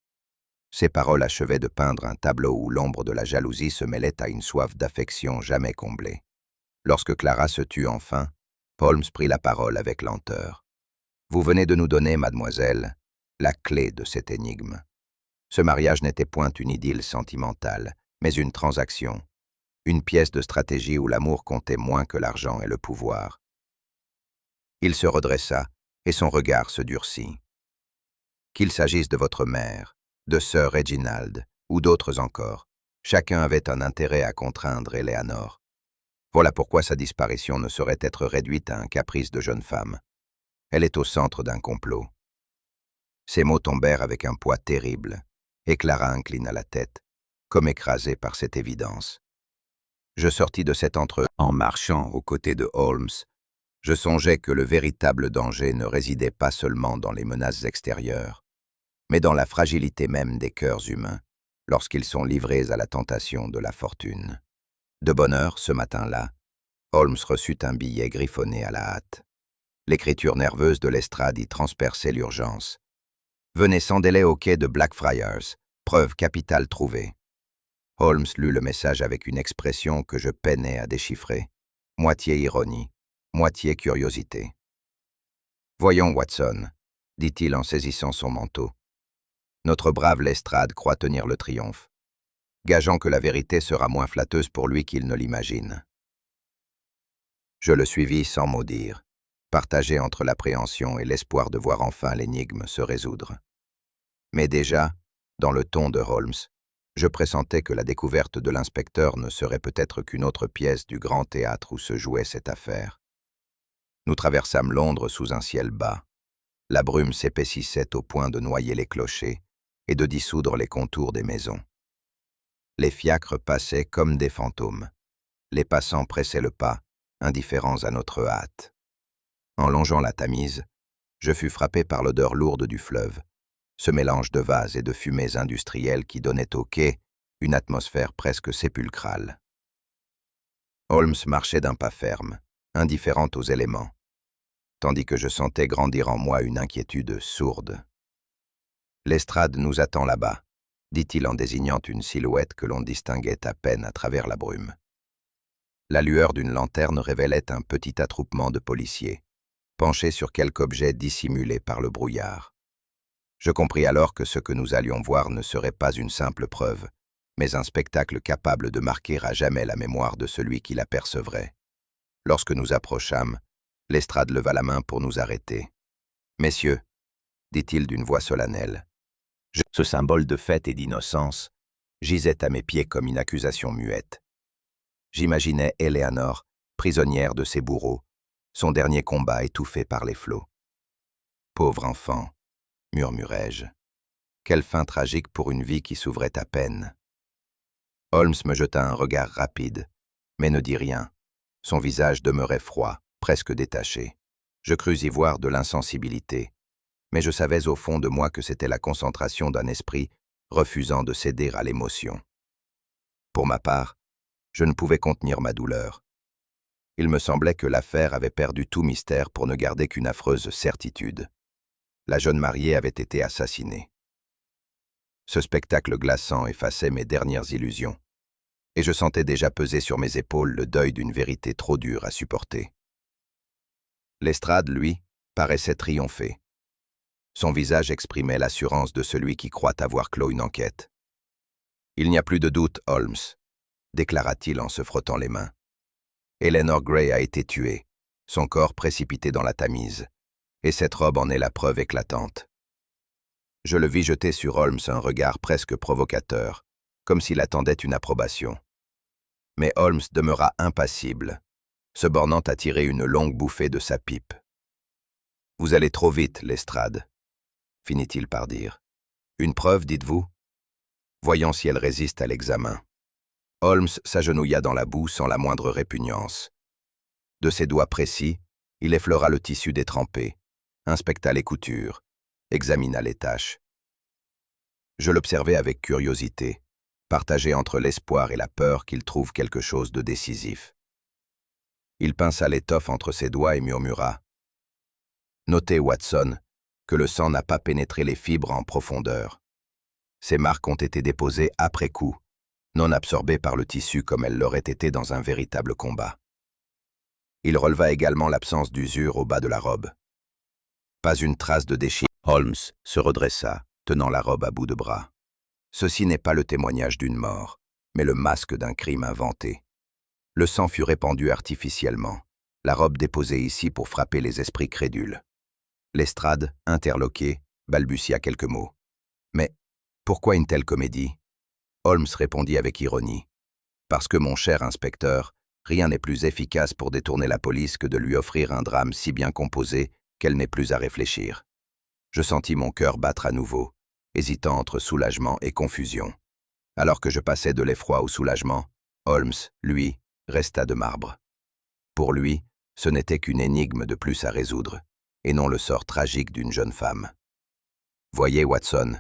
Ses paroles achevaient de peindre un tableau où l'ombre de la jalousie se mêlait à une soif d'affection jamais comblée. Lorsque Clara se tut enfin, Holmes prit la parole avec lenteur. « Vous venez de nous donner, mademoiselle, la clé de cette énigme. Ce mariage n'était point une idylle sentimentale, mais une transaction, une pièce de stratégie où l'amour comptait moins que l'argent et le pouvoir. » Il se redressa, et son regard se durcit. « Qu'il s'agisse de votre mère, de Sir Reginald, ou d'autres encore, chacun avait un intérêt à contraindre Eleanor. Voilà pourquoi sa disparition ne saurait être réduite à un caprice de jeune femme. Elle est au centre d'un complot. » Ces mots tombèrent avec un poids terrible, et Clara inclina la tête, comme écrasée par cette évidence. Je sortis de cet entrevue en marchant aux côtés de Holmes. Je songeais que le véritable danger ne résidait pas seulement dans les menaces extérieures, mais dans la fragilité même des cœurs humains, lorsqu'ils sont livrés à la tentation de la fortune. De bonne heure, ce matin-là, Holmes reçut un billet griffonné à la hâte. L'écriture nerveuse de l'estrade y transperçait l'urgence. « Venez sans délai au quai de Blackfriars, preuve capitale trouvée. » Holmes lut le message avec une expression que je peinais à déchiffrer. Moitié ironie, moitié curiosité. « Voyons, Watson, » dit-il en saisissant son manteau. « Notre brave Lestrade croit tenir le triomphe. Gageons que la vérité sera moins flatteuse pour lui qu'il ne l'imagine. » Je le suivis sans mot dire, partagé entre l'appréhension et l'espoir de voir enfin l'énigme se résoudre. Mais déjà, dans le ton de Holmes, je pressentais que la découverte de l'inspecteur ne serait peut-être qu'une autre pièce du grand théâtre où se jouait cette affaire. Nous traversâmes Londres sous un ciel bas. La brume s'épaississait au point de noyer les clochers et de dissoudre les contours des maisons. Les fiacres passaient comme des fantômes. Les passants pressaient le pas, indifférents à notre hâte. En longeant la Tamise, je fus frappé par l'odeur lourde du fleuve, ce mélange de vases et de fumées industrielles qui donnait au quai une atmosphère presque sépulcrale. Holmes marchait d'un pas ferme, indifférent aux éléments, tandis que je sentais grandir en moi une inquiétude sourde. « L'estrade nous attend là-bas », dit-il en désignant une silhouette que l'on distinguait à peine à travers la brume. La lueur d'une lanterne révélait un petit attroupement de policiers, penchés sur quelque objet dissimulé par le brouillard. Je compris alors que ce que nous allions voir ne serait pas une simple preuve, mais un spectacle capable de marquer à jamais la mémoire de celui qui l'apercevrait. Lorsque nous approchâmes, l'estrade leva la main pour nous arrêter. « Messieurs, » dit-il d'une voix solennelle, ce symbole de fête et d'innocence gisait à mes pieds comme une accusation muette. J'imaginais Eleanor, prisonnière de ses bourreaux, son dernier combat étouffé par les flots. « Pauvre enfant », murmurai-je. « Quelle fin tragique pour une vie qui s'ouvrait à peine. » Holmes me jeta un regard rapide, mais ne dit rien. Son visage demeurait froid, presque détaché. Je crus y voir de l'insensibilité, mais je savais au fond de moi que c'était la concentration d'un esprit refusant de céder à l'émotion. Pour ma part, je ne pouvais contenir ma douleur. Il me semblait que l'affaire avait perdu tout mystère pour ne garder qu'une affreuse certitude. La jeune mariée avait été assassinée. Ce spectacle glaçant effaçait mes dernières illusions, et je sentais déjà peser sur mes épaules le deuil d'une vérité trop dure à supporter. L'estrade, lui, paraissait triompher. Son visage exprimait l'assurance de celui qui croit avoir clos une enquête. « Il n'y a plus de doute, Holmes », déclara-t-il en se frottant les mains. « Eleanor Gray a été tuée, son corps précipité dans la Tamise, et cette robe en est la preuve éclatante. » Je le vis jeter sur Holmes un regard presque provocateur, comme s'il attendait une approbation. Mais Holmes demeura impassible, se bornant à tirer une longue bouffée de sa pipe. « Vous allez trop vite, l'estrade, » finit-il par dire. « Une preuve, dites-vous ? Voyons si elle résiste à l'examen. » Holmes s'agenouilla dans la boue sans la moindre répugnance. De ses doigts précis, il effleura le tissu détrempé, inspecta les coutures, examina les taches. Je l'observai avec curiosité, partagé entre l'espoir et la peur qu'il trouve quelque chose de décisif. Il pinça l'étoffe entre ses doigts et murmura. « Notez, Watson, que le sang n'a pas pénétré les fibres en profondeur. Ces marques ont été déposées après coup, non absorbées par le tissu comme elles l'auraient été dans un véritable combat. » Il releva également l'absence d'usure au bas de la robe. Pas une trace de déchirure. Holmes se redressa, tenant la robe à bout de bras. Ceci n'est pas le témoignage d'une mort, mais le masque d'un crime inventé. Le sang fut répandu artificiellement, la robe déposée ici pour frapper les esprits crédules. L'estrade, interloqué, balbutia quelques mots. « Mais pourquoi une telle comédie ?» Holmes répondit avec ironie. « Parce que, mon cher inspecteur, rien n'est plus efficace pour détourner la police que de lui offrir un drame si bien composé qu'elle n'est plus à réfléchir. » Je sentis mon cœur battre à nouveau, hésitant entre soulagement et confusion. Alors que je passais de l'effroi au soulagement, Holmes, lui, resta de marbre. Pour lui, ce n'était qu'une énigme de plus à résoudre, et non le sort tragique d'une jeune femme. « Voyez, Watson, »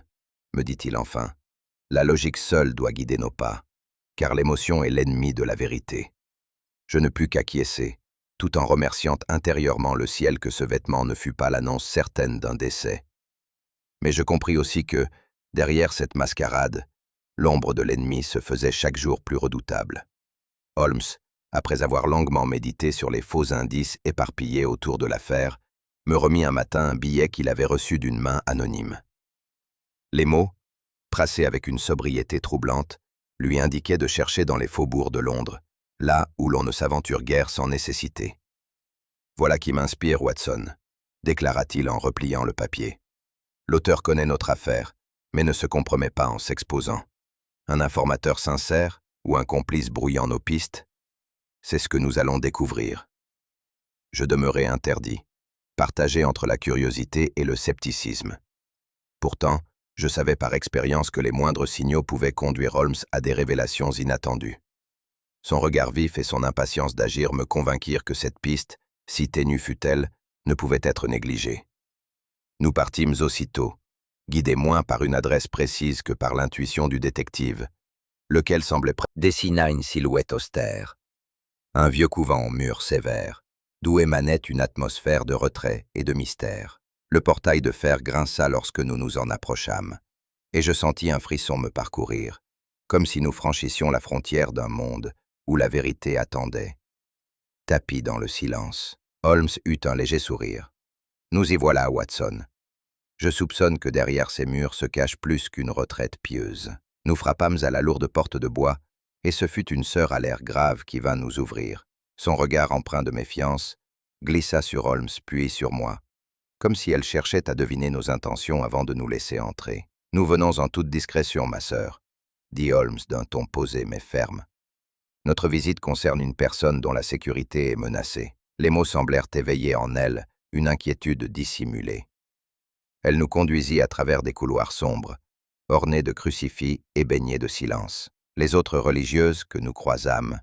me dit-il enfin, « la logique seule doit guider nos pas, car l'émotion est l'ennemi de la vérité. » Je ne pus qu'acquiescer, tout en remerciant intérieurement le ciel que ce vêtement ne fût pas l'annonce certaine d'un décès. Mais je compris aussi que, derrière cette mascarade, l'ombre de l'ennemi se faisait chaque jour plus redoutable. Holmes, après avoir longuement médité sur les faux indices éparpillés autour de l'affaire, me remit un matin un billet qu'il avait reçu d'une main anonyme. Les mots, tracés avec une sobriété troublante, lui indiquaient de chercher dans les faubourgs de Londres, là où l'on ne s'aventure guère sans nécessité. « Voilà qui m'inspire, Watson », déclara-t-il en repliant le papier. « L'auteur connaît notre affaire, mais ne se compromet pas en s'exposant. Un informateur sincère ou un complice brouillant nos pistes, c'est ce que nous allons découvrir. » Je demeurai interdit, partagé entre la curiosité et le scepticisme. Pourtant, je savais par expérience que les moindres signaux pouvaient conduire Holmes à des révélations inattendues. Son regard vif et son impatience d'agir me convainquirent que cette piste, si ténue fût-elle, ne pouvait être négligée. Nous partîmes aussitôt, guidés moins par une adresse précise que par l'intuition du détective, lequel semblait dessina une silhouette austère. Un vieux couvent aux murs sévères, d'où émanait une atmosphère de retrait et de mystère. Le portail de fer grinça lorsque nous nous en approchâmes, et je sentis un frisson me parcourir, comme si nous franchissions la frontière d'un monde où la vérité attendait. Tapi dans le silence, Holmes eut un léger sourire. « Nous y voilà, Watson. Je soupçonne que derrière ces murs se cache plus qu'une retraite pieuse. » Nous frappâmes à la lourde porte de bois, et ce fut une sœur à l'air grave qui vint nous ouvrir. Son regard empreint de méfiance glissa sur Holmes puis sur moi, comme si elle cherchait à deviner nos intentions avant de nous laisser entrer. « Nous venons en toute discrétion, ma sœur, » dit Holmes d'un ton posé mais ferme. « Notre visite concerne une personne dont la sécurité est menacée. » Les mots semblèrent éveiller en elle une inquiétude dissimulée. Elle nous conduisit à travers des couloirs sombres, ornés de crucifix et baignés de silence. Les autres religieuses que nous croisâmes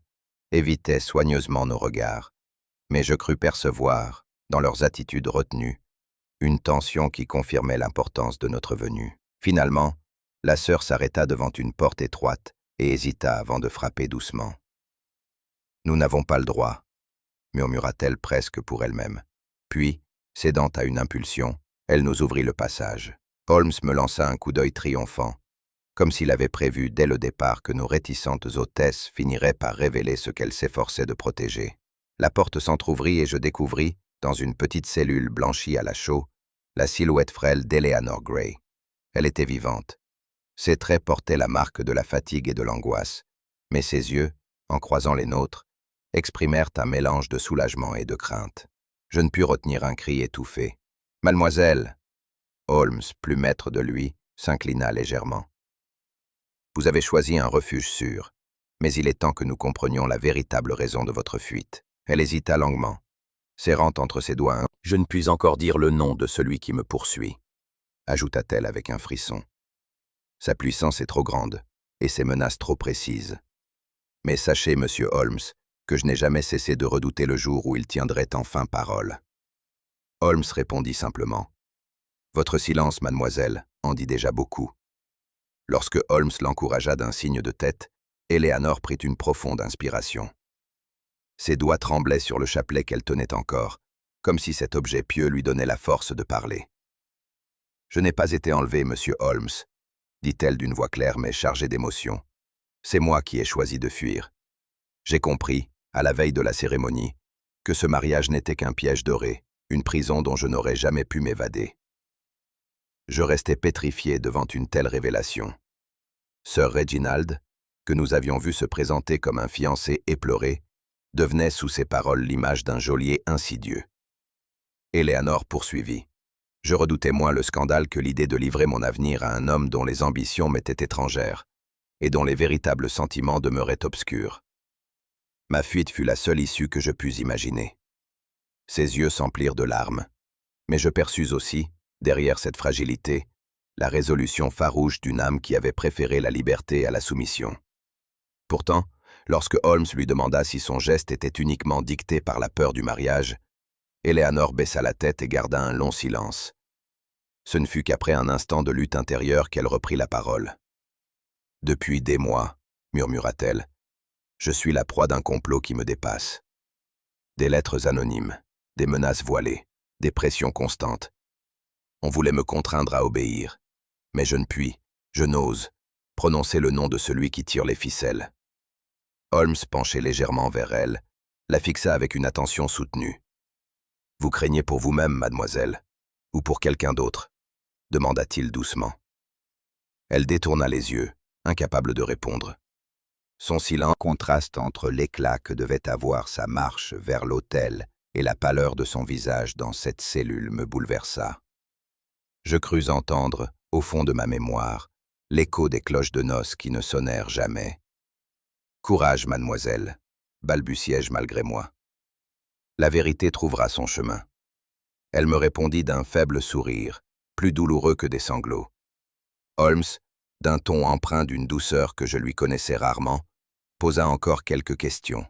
évitaient soigneusement nos regards, mais je crus percevoir, dans leurs attitudes retenues, une tension qui confirmait l'importance de notre venue. Finalement, la sœur s'arrêta devant une porte étroite et hésita avant de frapper doucement. « Nous n'avons pas le droit », murmura-t-elle presque pour elle-même. Puis, cédant à une impulsion, elle nous ouvrit le passage. Holmes me lança un coup d'œil triomphant, comme s'il avait prévu dès le départ que nos réticentes hôtesses finiraient par révéler ce qu'elles s'efforçaient de protéger. La porte s'entr'ouvrit et je découvris, dans une petite cellule blanchie à la chaux, la silhouette frêle d'Eleanor Gray. Elle était vivante. Ses traits portaient la marque de la fatigue et de l'angoisse, mais ses yeux, en croisant les nôtres, exprimèrent un mélange de soulagement et de crainte. Je ne pus retenir un cri étouffé. « Mademoiselle !» Holmes, plus maître de lui, s'inclina légèrement. « Vous avez choisi un refuge sûr, mais il est temps que nous comprenions la véritable raison de votre fuite. » Elle hésita longuement, serrant entre ses doigts un « Je ne puis encore dire le nom de celui qui me poursuit », ajouta-t-elle avec un frisson. « Sa puissance est trop grande, et ses menaces trop précises. Mais sachez, monsieur Holmes, que je n'ai jamais cessé de redouter le jour où il tiendrait enfin parole. » Holmes répondit simplement. « Votre silence, mademoiselle, en dit déjà beaucoup. » Lorsque Holmes l'encouragea d'un signe de tête, Eleanor prit une profonde inspiration. Ses doigts tremblaient sur le chapelet qu'elle tenait encore, comme si cet objet pieux lui donnait la force de parler. « Je n'ai pas été enlevée, monsieur Holmes, » dit-elle d'une voix claire mais chargée d'émotion. « C'est moi qui ai choisi de fuir. J'ai compris, à la veille de la cérémonie, que ce mariage n'était qu'un piège doré, une prison dont je n'aurais jamais pu m'évader. » Je restais pétrifié devant une telle révélation. Sir Reginald, que nous avions vu se présenter comme un fiancé éploré, devenait sous ces paroles l'image d'un geôlier insidieux. Eleanor poursuivit. Je redoutais moins le scandale que l'idée de livrer mon avenir à un homme dont les ambitions m'étaient étrangères et dont les véritables sentiments demeuraient obscurs. Ma fuite fut la seule issue que je pus imaginer. Ses yeux s'emplirent de larmes, mais je perçus aussi, derrière cette fragilité, la résolution farouche d'une âme qui avait préféré la liberté à la soumission. Pourtant, lorsque Holmes lui demanda si son geste était uniquement dicté par la peur du mariage, Eleanor baissa la tête et garda un long silence. Ce ne fut qu'après un instant de lutte intérieure qu'elle reprit la parole. « Depuis des mois, murmura-t-elle, je suis la proie d'un complot qui me dépasse. Des lettres anonymes, des menaces voilées, des pressions constantes. On voulait me contraindre à obéir, mais je ne puis, je n'ose, prononcer le nom de celui qui tire les ficelles. » Holmes, penché légèrement vers elle, la fixa avec une attention soutenue. « Vous craignez pour vous-même, mademoiselle, ou pour quelqu'un d'autre ?» demanda-t-il doucement. Elle détourna les yeux, incapable de répondre. Son silence contraste entre l'éclat que devait avoir sa marche vers l'autel et la pâleur de son visage dans cette cellule me bouleversa. Je crus entendre, au fond de ma mémoire, l'écho des cloches de noces qui ne sonnèrent jamais. « Courage, mademoiselle, » balbutiai-je malgré moi. « La vérité trouvera son chemin. » Elle me répondit d'un faible sourire, plus douloureux que des sanglots. Holmes, d'un ton empreint d'une douceur que je lui connaissais rarement, posa encore quelques questions.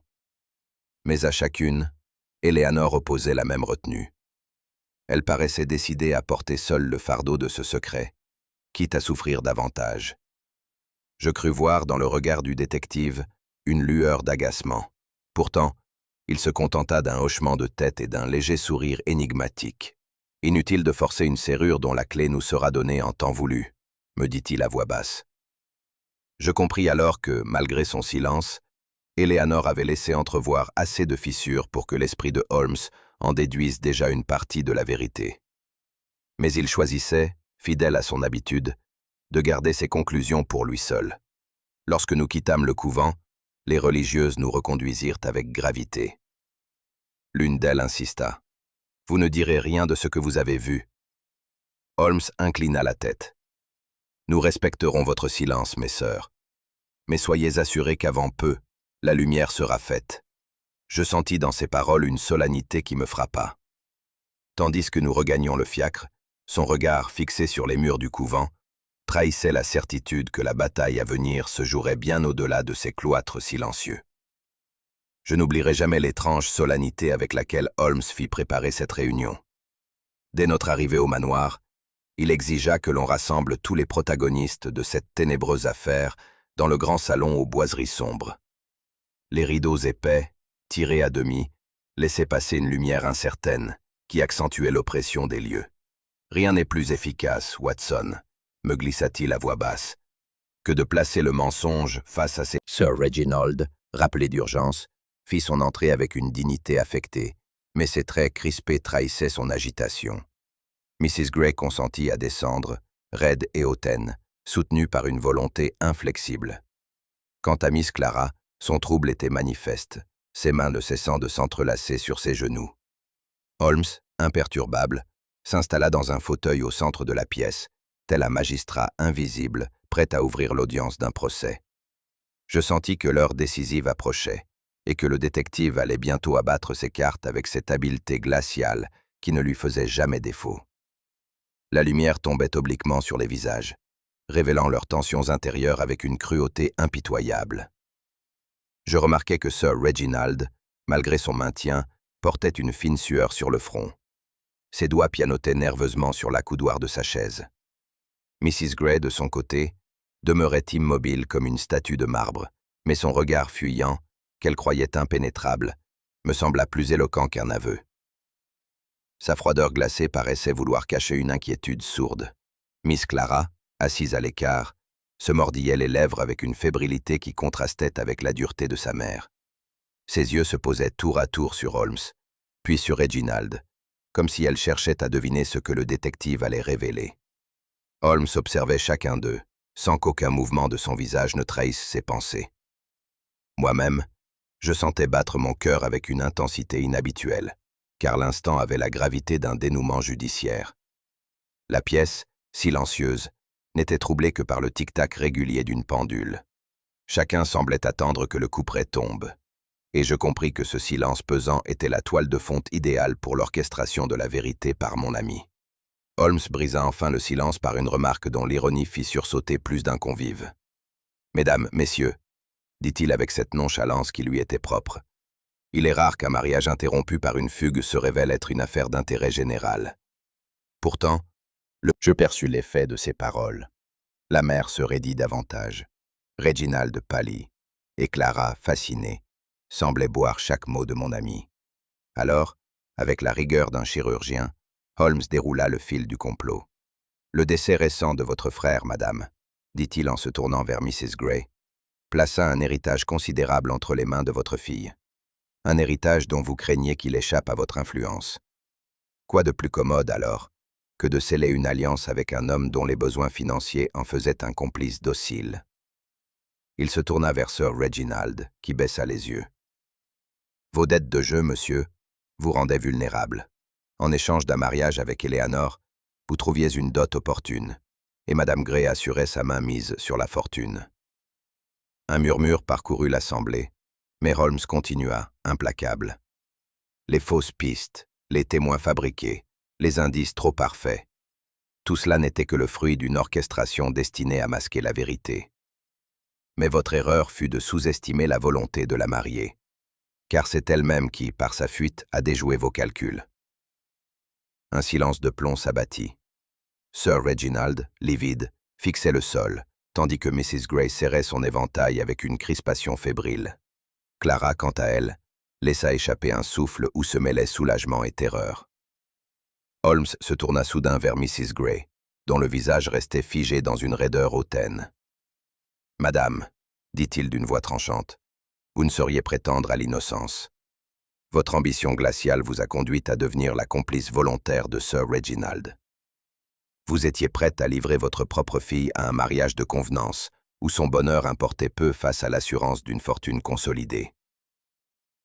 Mais à chacune, Eleanor opposait la même retenue. Elle paraissait décidée à porter seule le fardeau de ce secret, quitte à souffrir davantage. Je crus voir dans le regard du détective une lueur d'agacement. Pourtant, il se contenta d'un hochement de tête et d'un léger sourire énigmatique. « Inutile de forcer une serrure dont la clé nous sera donnée en temps voulu », me dit-il à voix basse. Je compris alors que, malgré son silence, Eleanor avait laissé entrevoir assez de fissures pour que l'esprit de Holmes en déduise déjà une partie de la vérité. Mais il choisissait, fidèle à son habitude, de garder ses conclusions pour lui seul. Lorsque nous quittâmes le couvent, les religieuses nous reconduisirent avec gravité. L'une d'elles insista. « Vous ne direz rien de ce que vous avez vu. » Holmes inclina la tête. « Nous respecterons votre silence, mes sœurs. Mais soyez assurés qu'avant peu, la lumière sera faite. » Je sentis dans ses paroles une solennité qui me frappa. Tandis que nous regagnions le fiacre, son regard fixé sur les murs du couvent trahissait la certitude que la bataille à venir se jouerait bien au-delà de ces cloîtres silencieux. Je n'oublierai jamais l'étrange solennité avec laquelle Holmes fit préparer cette réunion. Dès notre arrivée au manoir, il exigea que l'on rassemble tous les protagonistes de cette ténébreuse affaire dans le grand salon aux boiseries sombres. Les rideaux épais, tirés à demi, laissaient passer une lumière incertaine qui accentuait l'oppression des lieux. « Rien n'est plus efficace, Watson », me glissa-t-il à voix basse, que de placer le mensonge face à ses... Sir Reginald, rappelé d'urgence, fit son entrée avec une dignité affectée, mais ses traits crispés trahissaient son agitation. Mrs. Gray consentit à descendre, raide et hautaine, soutenue par une volonté inflexible. Quant à Miss Clara, son trouble était manifeste, ses mains ne cessant de s'entrelacer sur ses genoux. Holmes, imperturbable, s'installa dans un fauteuil au centre de la pièce, tel un magistrat invisible, prêt à ouvrir l'audience d'un procès. Je sentis que l'heure décisive approchait, et que le détective allait bientôt abattre ses cartes avec cette habileté glaciale qui ne lui faisait jamais défaut. La lumière tombait obliquement sur les visages, révélant leurs tensions intérieures avec une cruauté impitoyable. Je remarquai que Sir Reginald, malgré son maintien, portait une fine sueur sur le front. Ses doigts pianotaient nerveusement sur l'accoudoir de sa chaise. Mrs. Gray, de son côté, demeurait immobile comme une statue de marbre, mais son regard fuyant, qu'elle croyait impénétrable, me sembla plus éloquent qu'un aveu. Sa froideur glacée paraissait vouloir cacher une inquiétude sourde. Miss Clara, assise à l'écart, se mordillait les lèvres avec une fébrilité qui contrastait avec la dureté de sa mère. Ses yeux se posaient tour à tour sur Holmes, puis sur Reginald, comme si elle cherchait à deviner ce que le détective allait révéler. Holmes observait chacun d'eux, sans qu'aucun mouvement de son visage ne trahisse ses pensées. Moi-même, je sentais battre mon cœur avec une intensité inhabituelle, car l'instant avait la gravité d'un dénouement judiciaire. La pièce, silencieuse, n'était troublée que par le tic-tac régulier d'une pendule. Chacun semblait attendre que le couperet tombe, et je compris que ce silence pesant était la toile de fonte idéale pour l'orchestration de la vérité par mon ami. Holmes brisa enfin le silence par une remarque dont l'ironie fit sursauter plus d'un convive. « Mesdames, messieurs », dit-il avec cette nonchalance qui lui était propre, « il est rare qu'un mariage interrompu par une fugue se révèle être une affaire d'intérêt général. » Pourtant, je perçus l'effet de ces paroles. La mère se raidit davantage. Reginald pâlit, et Clara, fascinée, semblait boire chaque mot de mon ami. Alors, avec la rigueur d'un chirurgien, Holmes déroula le fil du complot. « Le décès récent de votre frère, madame, » dit-il en se tournant vers Mrs. Gray, « plaça un héritage considérable entre les mains de votre fille. Un héritage dont vous craignez qu'il échappe à votre influence. Quoi de plus commode, alors, que de sceller une alliance avec un homme dont les besoins financiers en faisaient un complice docile. » Il se tourna vers Sir Reginald, qui baissa les yeux. « Vos dettes de jeu, monsieur, vous rendaient vulnérable. En échange d'un mariage avec Eleanor, vous trouviez une dot opportune, et Madame Gray assurait sa main mise sur la fortune. » Un murmure parcourut l'assemblée, mais Holmes continua, implacable. Les fausses pistes, les témoins fabriqués, les indices trop parfaits. Tout cela n'était que le fruit d'une orchestration destinée à masquer la vérité. Mais votre erreur fut de sous-estimer la volonté de la mariée, car c'est elle-même qui, par sa fuite, a déjoué vos calculs. Un silence de plomb s'abattit. Sir Reginald, livide, fixait le sol, tandis que Mrs. Gray serrait son éventail avec une crispation fébrile. Clara, quant à elle, laissa échapper un souffle où se mêlaient soulagement et terreur. Holmes se tourna soudain vers Mrs. Gray, dont le visage restait figé dans une raideur hautaine. « Madame, dit-il d'une voix tranchante, vous ne sauriez prétendre à l'innocence. Votre ambition glaciale vous a conduite à devenir la complice volontaire de Sir Reginald. Vous étiez prête à livrer votre propre fille à un mariage de convenance, où son bonheur importait peu face à l'assurance d'une fortune consolidée. »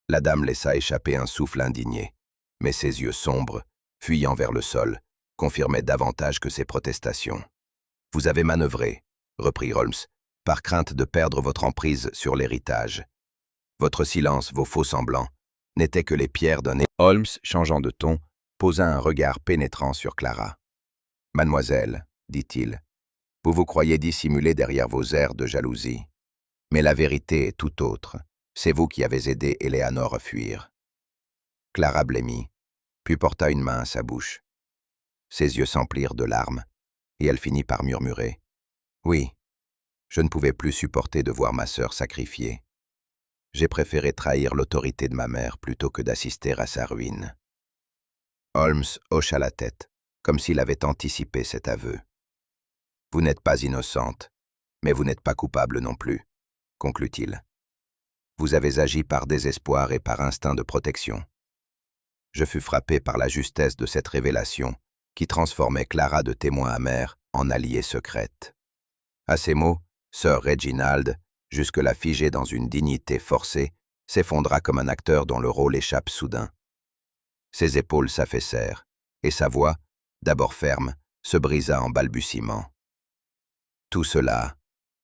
La dame laissa échapper un souffle indigné, mais ses yeux sombres, fuyant vers le sol, confirmaient davantage que ses protestations. « Vous avez manœuvré, » reprit Holmes, « par crainte de perdre votre emprise sur l'héritage. Votre silence, vos faux semblants, n'étaient que les pierres d'un... » Holmes, changeant de ton, posa un regard pénétrant sur Clara. « Mademoiselle, dit-il, vous vous croyez dissimuler derrière vos airs de jalousie. Mais la vérité est tout autre. C'est vous qui avez aidé Éléanore à fuir. » Clara blêmit, puis porta une main à sa bouche. Ses yeux s'emplirent de larmes, et elle finit par murmurer. « Oui, je ne pouvais plus supporter de voir ma sœur sacrifiée. J'ai préféré trahir l'autorité de ma mère plutôt que d'assister à sa ruine. » Holmes hocha la tête, comme s'il avait anticipé cet aveu. « Vous n'êtes pas innocente, mais vous n'êtes pas coupable non plus, » conclut-il. « Vous avez agi par désespoir et par instinct de protection. » Je fus frappé par la justesse de cette révélation qui transformait Clara de témoin amer en alliée secrète. À ces mots, Sir Reginald, jusque-là figé dans une dignité forcée, s'effondra comme un acteur dont le rôle échappe soudain. Ses épaules s'affaissèrent, et sa voix, d'abord ferme, se brisa en balbutiements. Tout cela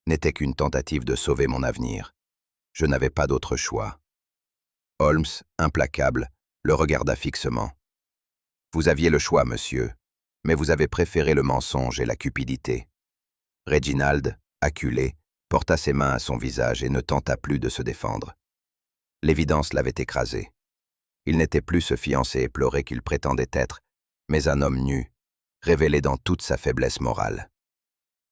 n'était qu'une tentative de sauver mon avenir. Je n'avais pas d'autre choix. Holmes, implacable, le regarda fixement. « Vous aviez le choix, monsieur, mais vous avez préféré le mensonge et la cupidité. » Reginald, acculé, porta ses mains à son visage et ne tenta plus de se défendre. L'évidence l'avait écrasé. Il n'était plus ce fiancé éploré qu'il prétendait être, mais un homme nu, révélé dans toute sa faiblesse morale.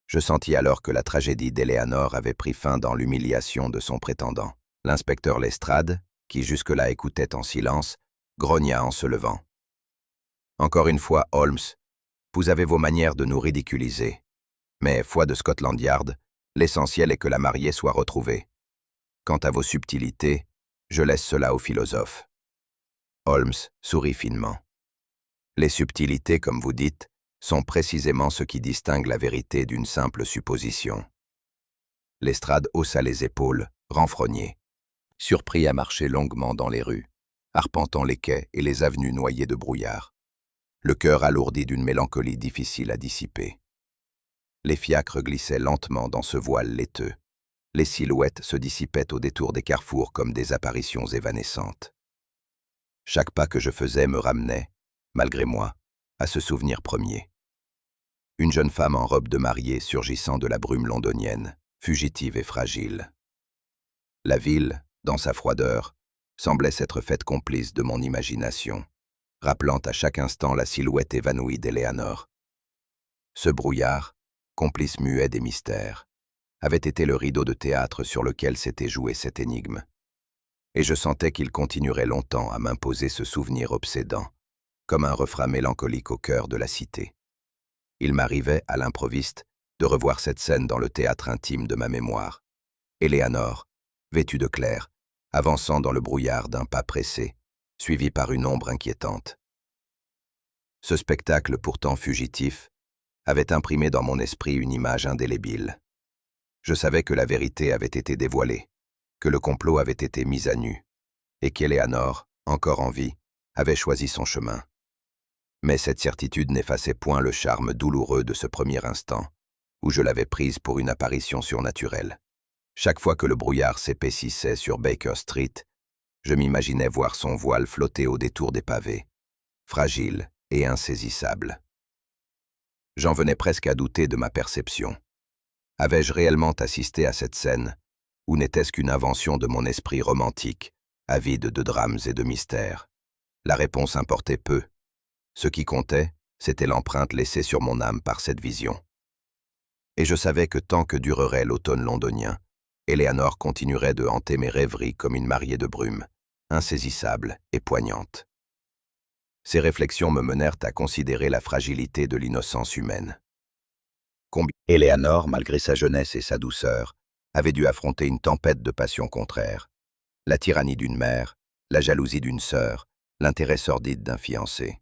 Je sentis alors que la tragédie d'Éléanore avait pris fin dans l'humiliation de son prétendant. L'inspecteur Lestrade, qui jusque-là écoutait en silence, grogna en se levant. « Encore une fois, Holmes, vous avez vos manières de nous ridiculiser. Mais, foi de Scotland Yard, l'essentiel est que la mariée soit retrouvée. Quant à vos subtilités, je laisse cela aux philosophes. » Holmes sourit finement. « Les subtilités, comme vous dites, sont précisément ce qui distingue la vérité d'une simple supposition. » Lestrade haussa les épaules, renfrogné, surpris à marcher longuement dans les rues, arpentant les quais et les avenues noyées de brouillard, le cœur alourdi d'une mélancolie difficile à dissiper. Les fiacres glissaient lentement dans ce voile laiteux. Les silhouettes se dissipaient au détour des carrefours comme des apparitions évanescentes. Chaque pas que je faisais me ramenait, malgré moi, à ce souvenir premier. Une jeune femme en robe de mariée surgissant de la brume londonienne, fugitive et fragile. La ville, dans sa froideur, semblait s'être faite complice de mon imagination, rappelant à chaque instant la silhouette évanouie d'Éléanore. Ce brouillard, complice muet des mystères, avait été le rideau de théâtre sur lequel s'était jouée cette énigme. Et je sentais qu'il continuerait longtemps à m'imposer ce souvenir obsédant, comme un refrain mélancolique au cœur de la cité. Il m'arrivait, à l'improviste, de revoir cette scène dans le théâtre intime de ma mémoire. Éléanore, vêtue de clair, avançant dans le brouillard d'un pas pressé, suivi par une ombre inquiétante. Ce spectacle pourtant fugitif avait imprimé dans mon esprit une image indélébile. Je savais que la vérité avait été dévoilée, que le complot avait été mis à nu, et qu'Éléanore, encore en vie, avait choisi son chemin. Mais cette certitude n'effaçait point le charme douloureux de ce premier instant, où je l'avais prise pour une apparition surnaturelle. Chaque fois que le brouillard s'épaississait sur Baker Street, je m'imaginais voir son voile flotter au détour des pavés, fragile et insaisissable. J'en venais presque à douter de ma perception. Avais-je réellement assisté à cette scène, Ou n'était-ce qu'une invention de mon esprit romantique, avide de drames et de mystères? La réponse importait peu. Ce qui comptait, c'était l'empreinte laissée sur mon âme par cette vision. Et je savais que tant que durerait l'automne londonien, Eleanor continuerait de hanter mes rêveries comme une mariée de brume, insaisissable et poignante. Ces réflexions me menèrent à considérer la fragilité de l'innocence humaine. Eleanor, malgré sa jeunesse et sa douceur, avait dû affronter une tempête de passions contraires. La tyrannie d'une mère, la jalousie d'une sœur, l'intérêt sordide d'un fiancé.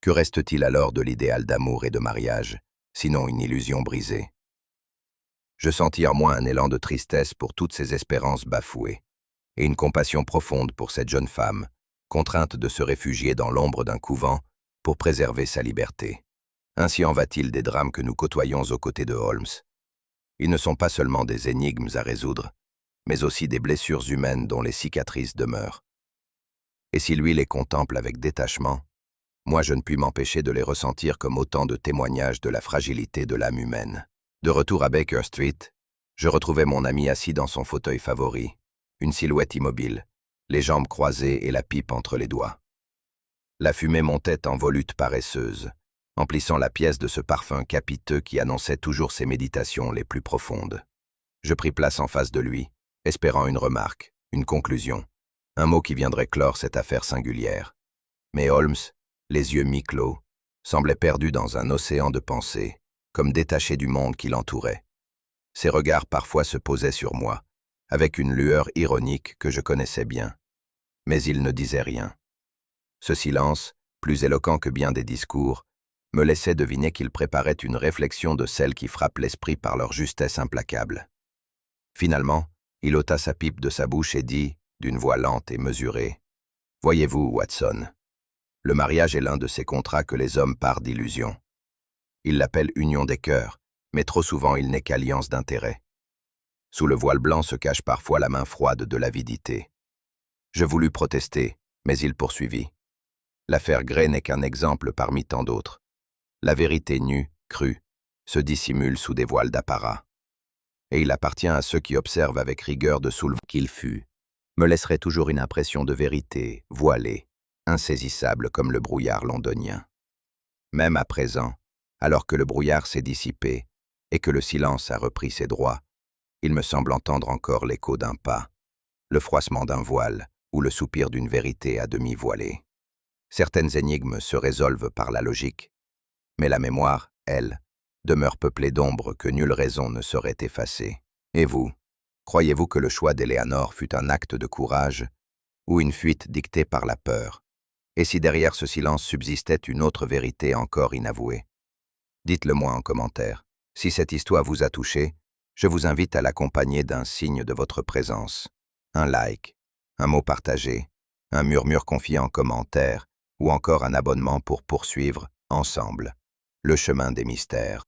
Que reste-t-il alors de l'idéal d'amour et de mariage, sinon une illusion brisée? Je sentis en moi un élan de tristesse pour toutes ces espérances bafouées, et une compassion profonde pour cette jeune femme, contrainte de se réfugier dans l'ombre d'un couvent pour préserver sa liberté. Ainsi en va-t-il des drames que nous côtoyons aux côtés de Holmes. Ils ne sont pas seulement des énigmes à résoudre, mais aussi des blessures humaines dont les cicatrices demeurent. Et si lui les contemple avec détachement, moi je ne puis m'empêcher de les ressentir comme autant de témoignages de la fragilité de l'âme humaine. De retour à Baker Street, je retrouvais mon ami assis dans son fauteuil favori, une silhouette immobile, les jambes croisées et la pipe entre les doigts. La fumée montait en volutes paresseuses, emplissant la pièce de ce parfum capiteux qui annonçait toujours ses méditations les plus profondes. Je pris place en face de lui, espérant une remarque, une conclusion, un mot qui viendrait clore cette affaire singulière. Mais Holmes, les yeux mi-clos, semblait perdu dans un océan de pensées, comme détaché du monde qui l'entourait. Ses regards parfois se posaient sur moi, avec une lueur ironique que je connaissais bien. Mais il ne disait rien. Ce silence, plus éloquent que bien des discours, me laissait deviner qu'il préparait une réflexion de celles qui frappent l'esprit par leur justesse implacable. Finalement, il ôta sa pipe de sa bouche et dit, d'une voix lente et mesurée, « Voyez-vous, Watson, le mariage est l'un de ces contrats que les hommes parent d'illusions. Ils l'appellent union des cœurs, mais trop souvent il n'est qu'alliance d'intérêts. Sous le voile blanc se cache parfois la main froide de l'avidité. » Je voulus protester, mais il poursuivit. « L'affaire Gray n'est qu'un exemple parmi tant d'autres. La vérité nue, crue, se dissimule sous des voiles d'apparat. Et il appartient à ceux qui observent avec rigueur de soulever qu'il fut, me laisserait toujours une impression de vérité, voilée, insaisissable comme le brouillard londonien. Même à présent, alors que le brouillard s'est dissipé et que le silence a repris ses droits, il me semble entendre encore l'écho d'un pas, le froissement d'un voile ou le soupir d'une vérité à demi voilée. Certaines énigmes se résolvent par la logique, mais la mémoire, elle, demeure peuplée d'ombres que nulle raison ne saurait effacer. Et vous, croyez-vous que le choix d'Eleanor fut un acte de courage ou une fuite dictée par la peur? Et si derrière ce silence subsistait une autre vérité encore inavouée? Dites-le moi en commentaire. Si cette histoire vous a touché, je vous invite à l'accompagner d'un signe de votre présence. Un like, un mot partagé, un murmure confié en commentaire ou encore un abonnement pour poursuivre, ensemble, le chemin des mystères.